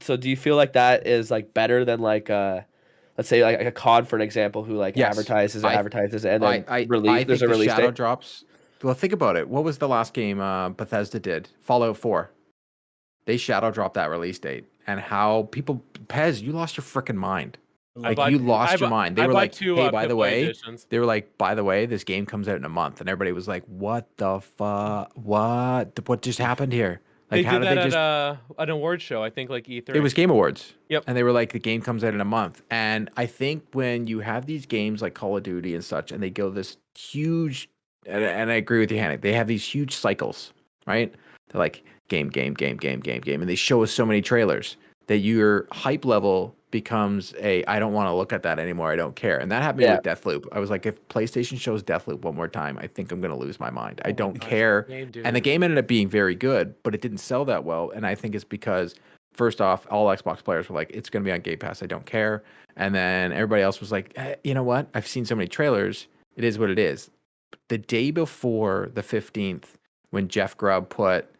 so do you feel like that is like better than like let's say like a COD for an example, who like Yes. advertises I- and then I release. There's think a the release shadow date. drops. Well, think about it. What was the last game Bethesda did? Fallout 4. They shadow dropped that release date. And how people Pez, you lost your freaking mind. Like you lost your mind. They were like, "Hey, by the way," they were like, "By the way, this game comes out in a month," and everybody was like, "What the fuck? What just happened here?" Like, They how did did that they just? at an award show, I think, like E3. It was Game Awards. Yep. And they were like, the game comes out in a month. And I think when you have these games like Call of Duty and such, and they go this huge, and I agree with you, Hanek, they have these huge cycles, right? They're like game, and they show us so many trailers that your hype level becomes I don't want to look at that anymore. I don't care. And that happened with Deathloop. I was like, if PlayStation shows Deathloop one more time, I think I'm going to lose my mind. I don't care. And the game ended up being very good, but it didn't sell that well. And I think it's because, first off, all Xbox players were like, it's going to be on Game Pass. I don't care. And then everybody else was like, you know what? I've seen so many trailers. It is what it is. The day before the 15th, when Jeff Grubb put,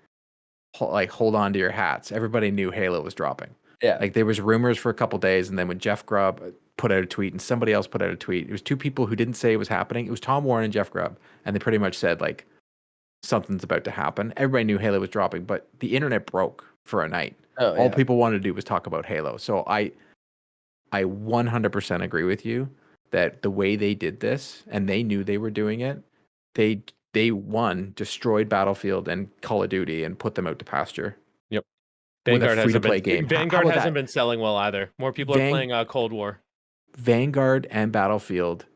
like, hold on to your hats, everybody knew Halo was dropping. Yeah. Like, there was rumors for a couple days, and then when Jeff Grubb put out a tweet and somebody else put out a tweet, it was two people who didn't say it was happening. It was Tom Warren and Jeff Grubb, and they pretty much said, like, something's about to happen. Everybody knew Halo was dropping, but the internet broke for a night. All people wanted to do was talk about Halo. So I 100% agree with you that the way they did this, and they knew they were doing it, they destroyed Battlefield and Call of Duty and put them out to pasture. Yep. With a Vanguard free-to-play game. Vanguard hasn't been selling well either. More people are playing Cold War. Vanguard and Battlefield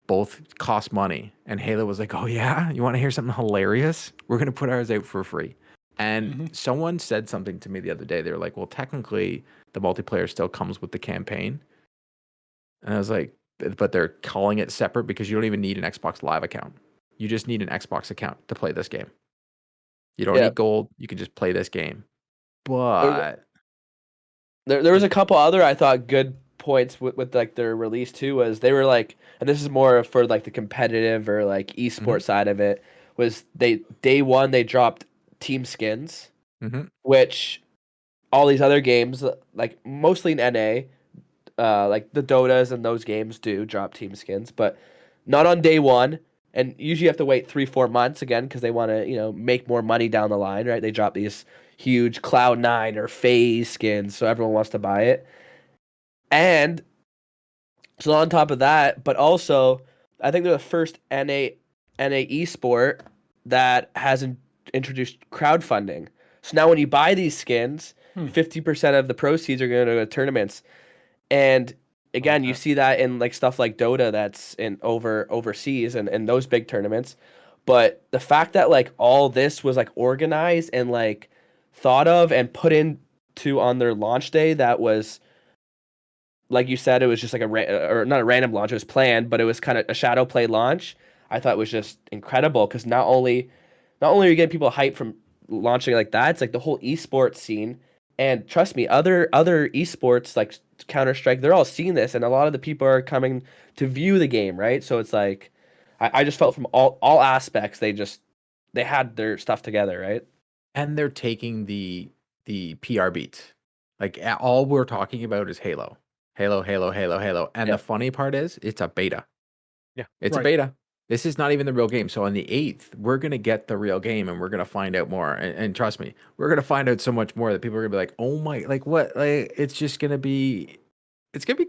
both cost money, and Halo was like, "Oh yeah, you want to hear something hilarious? We're gonna put ours out for free." And someone said something to me the other day. They were like, "Well, technically, the multiplayer still comes with the campaign." And I was like, "But they're calling it separate because you don't even need an Xbox Live account. You just need an Xbox account to play this game. You don't need gold. You can just play this game." But there was a couple other I thought good points with like their release too was they were like, and this is more for like the competitive or like esports side of it, was day one they dropped team skins, which all these other games like mostly in NA, like the Dotas and those games do drop team skins, but not on day one. And usually you have to wait 3-4 months again because they want to make more money down the line, right? They drop these huge Cloud9 or FaZe skins, so everyone wants to buy it. And so on top of that, but also I think they're the first NA esport that hasn't introduced crowdfunding. So now when you buy these skins, 50% of the proceeds are going to go to tournaments. And again, you see that in like stuff like Dota that's in overseas and those big tournaments. But the fact that like all this was like organized and like thought of and put into on their launch day, that was, like you said, it was just like or not a random launch, it was planned, but it was kind of a shadow play launch. I thought it was just incredible because not only are you getting people hyped from launching like that, it's like the whole esports scene. And trust me, other esports like Counter-Strike, they're all seeing this, and a lot of the people are coming to view the game, right? So it's like I just felt from all aspects they had their stuff together, right? And they're taking the PR beat. Like all we're talking about is Halo. Halo. And the funny part is it's a beta. Yeah. It's a beta. This is not even the real game. So on the 8th, we're going to get the real game and we're going to find out more. And trust me, we're going to find out so much more that people are going to be like, oh my, like what? Like, it's going to be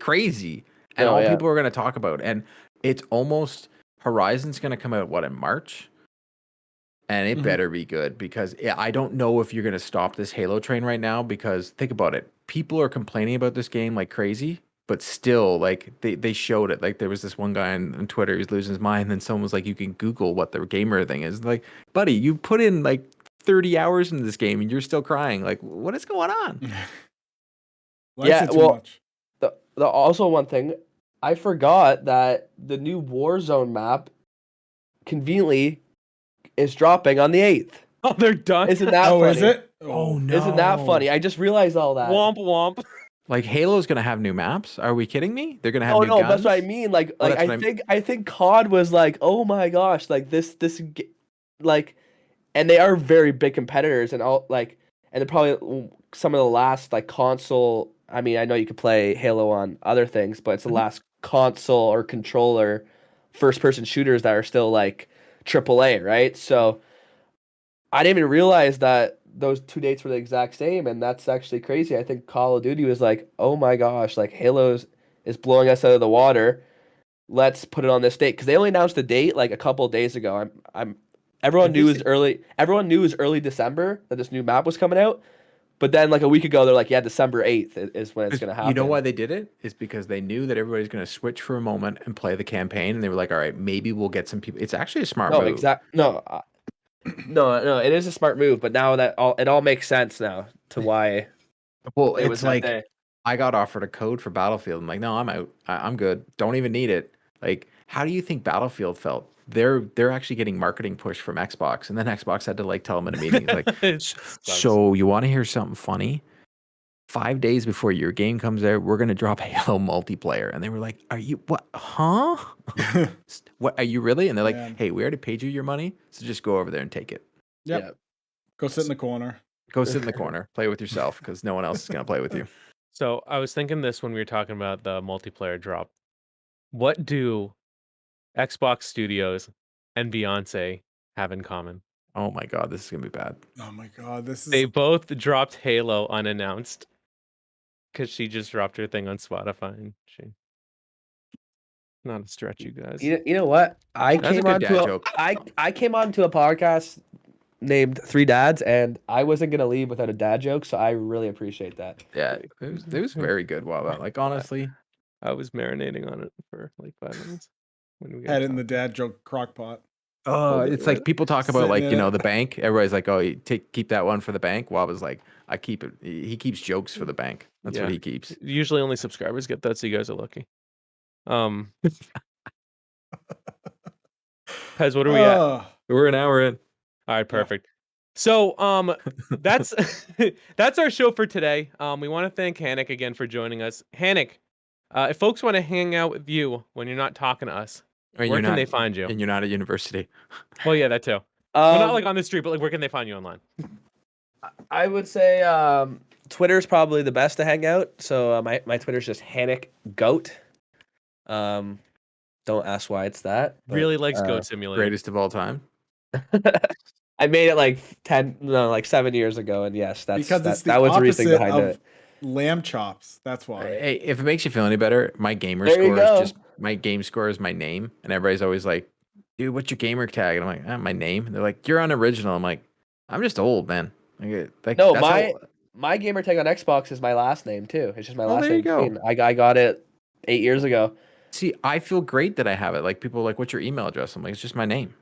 crazy. And people are going to talk about. And it's almost, Horizon's going to come out, in March? And it better be good because I don't know if you're going to stop this Halo train right now because think about it. People are complaining about this game like crazy, but still, like, they showed it. Like, there was this one guy on Twitter who's losing his mind, and then someone was like, you can Google what the gamer thing is. Like, buddy, you put in, like, 30 hours into this game, and you're still crying. Like, what is going on? Too much. The also one thing, I forgot that the new Warzone map conveniently is dropping on the 8th. Oh, they're done? Isn't that funny? Is it? Oh, no. Isn't that funny? I just realized all that. Womp womp. Like, Halo's going to have new maps? Are we kidding me? They're going to have new guns? That's what I mean. Like, I think COD was like, oh my gosh, like this, like, and they are very big competitors and all, like, and they're probably some of the last, like, console. I mean, I know you could play Halo on other things, but it's the last console or controller first-person shooters that are still, like, AAA, right? So I didn't even realize that those two dates were the exact same, and that's actually crazy. I think Call of Duty was like, oh my gosh, like Halo is blowing us out of the water. Let's put it on this date because they only announced the date like a couple of days ago. Everyone knew it was early December that this new map was coming out. But then, like a week ago, they're like, "Yeah, December 8th is when it's going to happen." You know why they did it? Is because they knew that everybody's going to switch for a moment and play the campaign, and they were like, "All right, maybe we'll get some people." It's actually a smart move. No, it is a smart move. But now that it all makes sense now to why. Well, it's like I got offered a code for Battlefield. I'm like, no, I'm out. I'm good. Don't even need it. Like, how do you think Battlefield felt? They're actually getting marketing push from Xbox, and then Xbox had to like tell them in a meeting, like, so you want to hear something funny? 5 days before your game comes out, we're gonna drop Halo multiplayer, and they were like, "Are you what? Huh? What? Are you really?" And they're like, "Hey, we already paid you your money, so just go over there and take it." Yep. Go sit in the corner. Go sit in the corner, play with yourself, because no one else is gonna play with you. So I was thinking this when we were talking about the multiplayer drop. What do Xbox Studios and Beyonce have in common? Oh my god, this is gonna be bad. Oh my god, They both dropped Halo unannounced because she just dropped her thing on Spotify, and not a stretch, you guys. You know what? I came on to a podcast named Three Dads, and I wasn't gonna leave without a dad joke, so I really appreciate that. Yeah, it was very good. Wow, like honestly, I was marinating on it for like 5 minutes. When we had it in the dad joke crock pot. Oh, it's like people talk about like, the bank. Everybody's like, oh, keep that one for the bank. Well, I was like, I keep it. He keeps jokes for the bank. That's what he keeps. Usually only subscribers get that, so you guys are lucky. Pez, what are we at? We're an hour in. All right, perfect. So that's our show for today. We want to thank Hanek again for joining us. Hanek, If folks want to hang out with you when you're not talking to us, And where can they find you? And you're not at university. Well, yeah, that too. Well, not like on the street, but like where can they find you online? I would say Twitter's probably the best to hang out. So my Twitter's just Hanek Goat. Don't ask why it's that. But, Really likes Goat Simulator. Greatest of all time. I made it like 7 years ago, and yes, Because it's the that was the reason opposite behind of it. lamb chops. That's why. Hey, if it makes you feel any better, my gamer There you score is go. just my game score is my name, and everybody's always like, "Dude, what's your gamer tag?" And I'm like, "My name." And they're like, "You're unoriginal." I'm like, "I'm just old, man." Like, No, that's my gamer tag on Xbox is my last name too. It's just my last there you name. go. Kane. I got it 8 years ago. See, I feel great that I have it. Like people are like, "What's your email address?" I'm like, "It's just my name."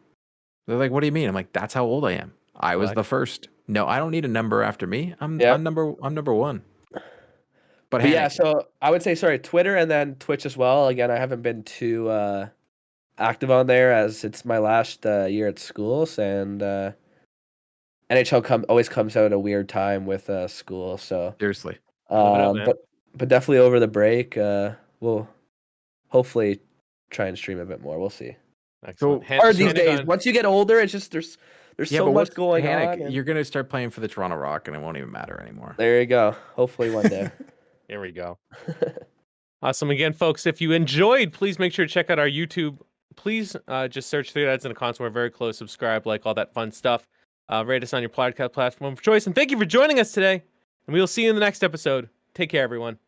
They're like, "What do you mean?" I'm like, "That's how old I am. I was the first. No, I don't need a number after me. I'm number one." But yeah, Hanek, so I would say Twitter and then Twitch as well. Again, I haven't been too active on there as it's my last year at schools, and NHL always comes out at a weird time with school. So seriously. Live it up, man. but definitely over the break, we'll hopefully try and stream a bit more. We'll see. Excellent. Hard these Hanek days. on- Once you get older, it's just there's so much going Hanek, on. and- You're gonna start playing for the Toronto Rock, and it won't even matter anymore. There you go. Hopefully one day. Here we go. Awesome. Again, folks, if you enjoyed, please make sure to check out our YouTube. Please just search 3 Dads and a Console. We're very close. Subscribe, like all that fun stuff. Rate us on your podcast platform of choice. And thank you for joining us today. And we will see you in the next episode. Take care, everyone.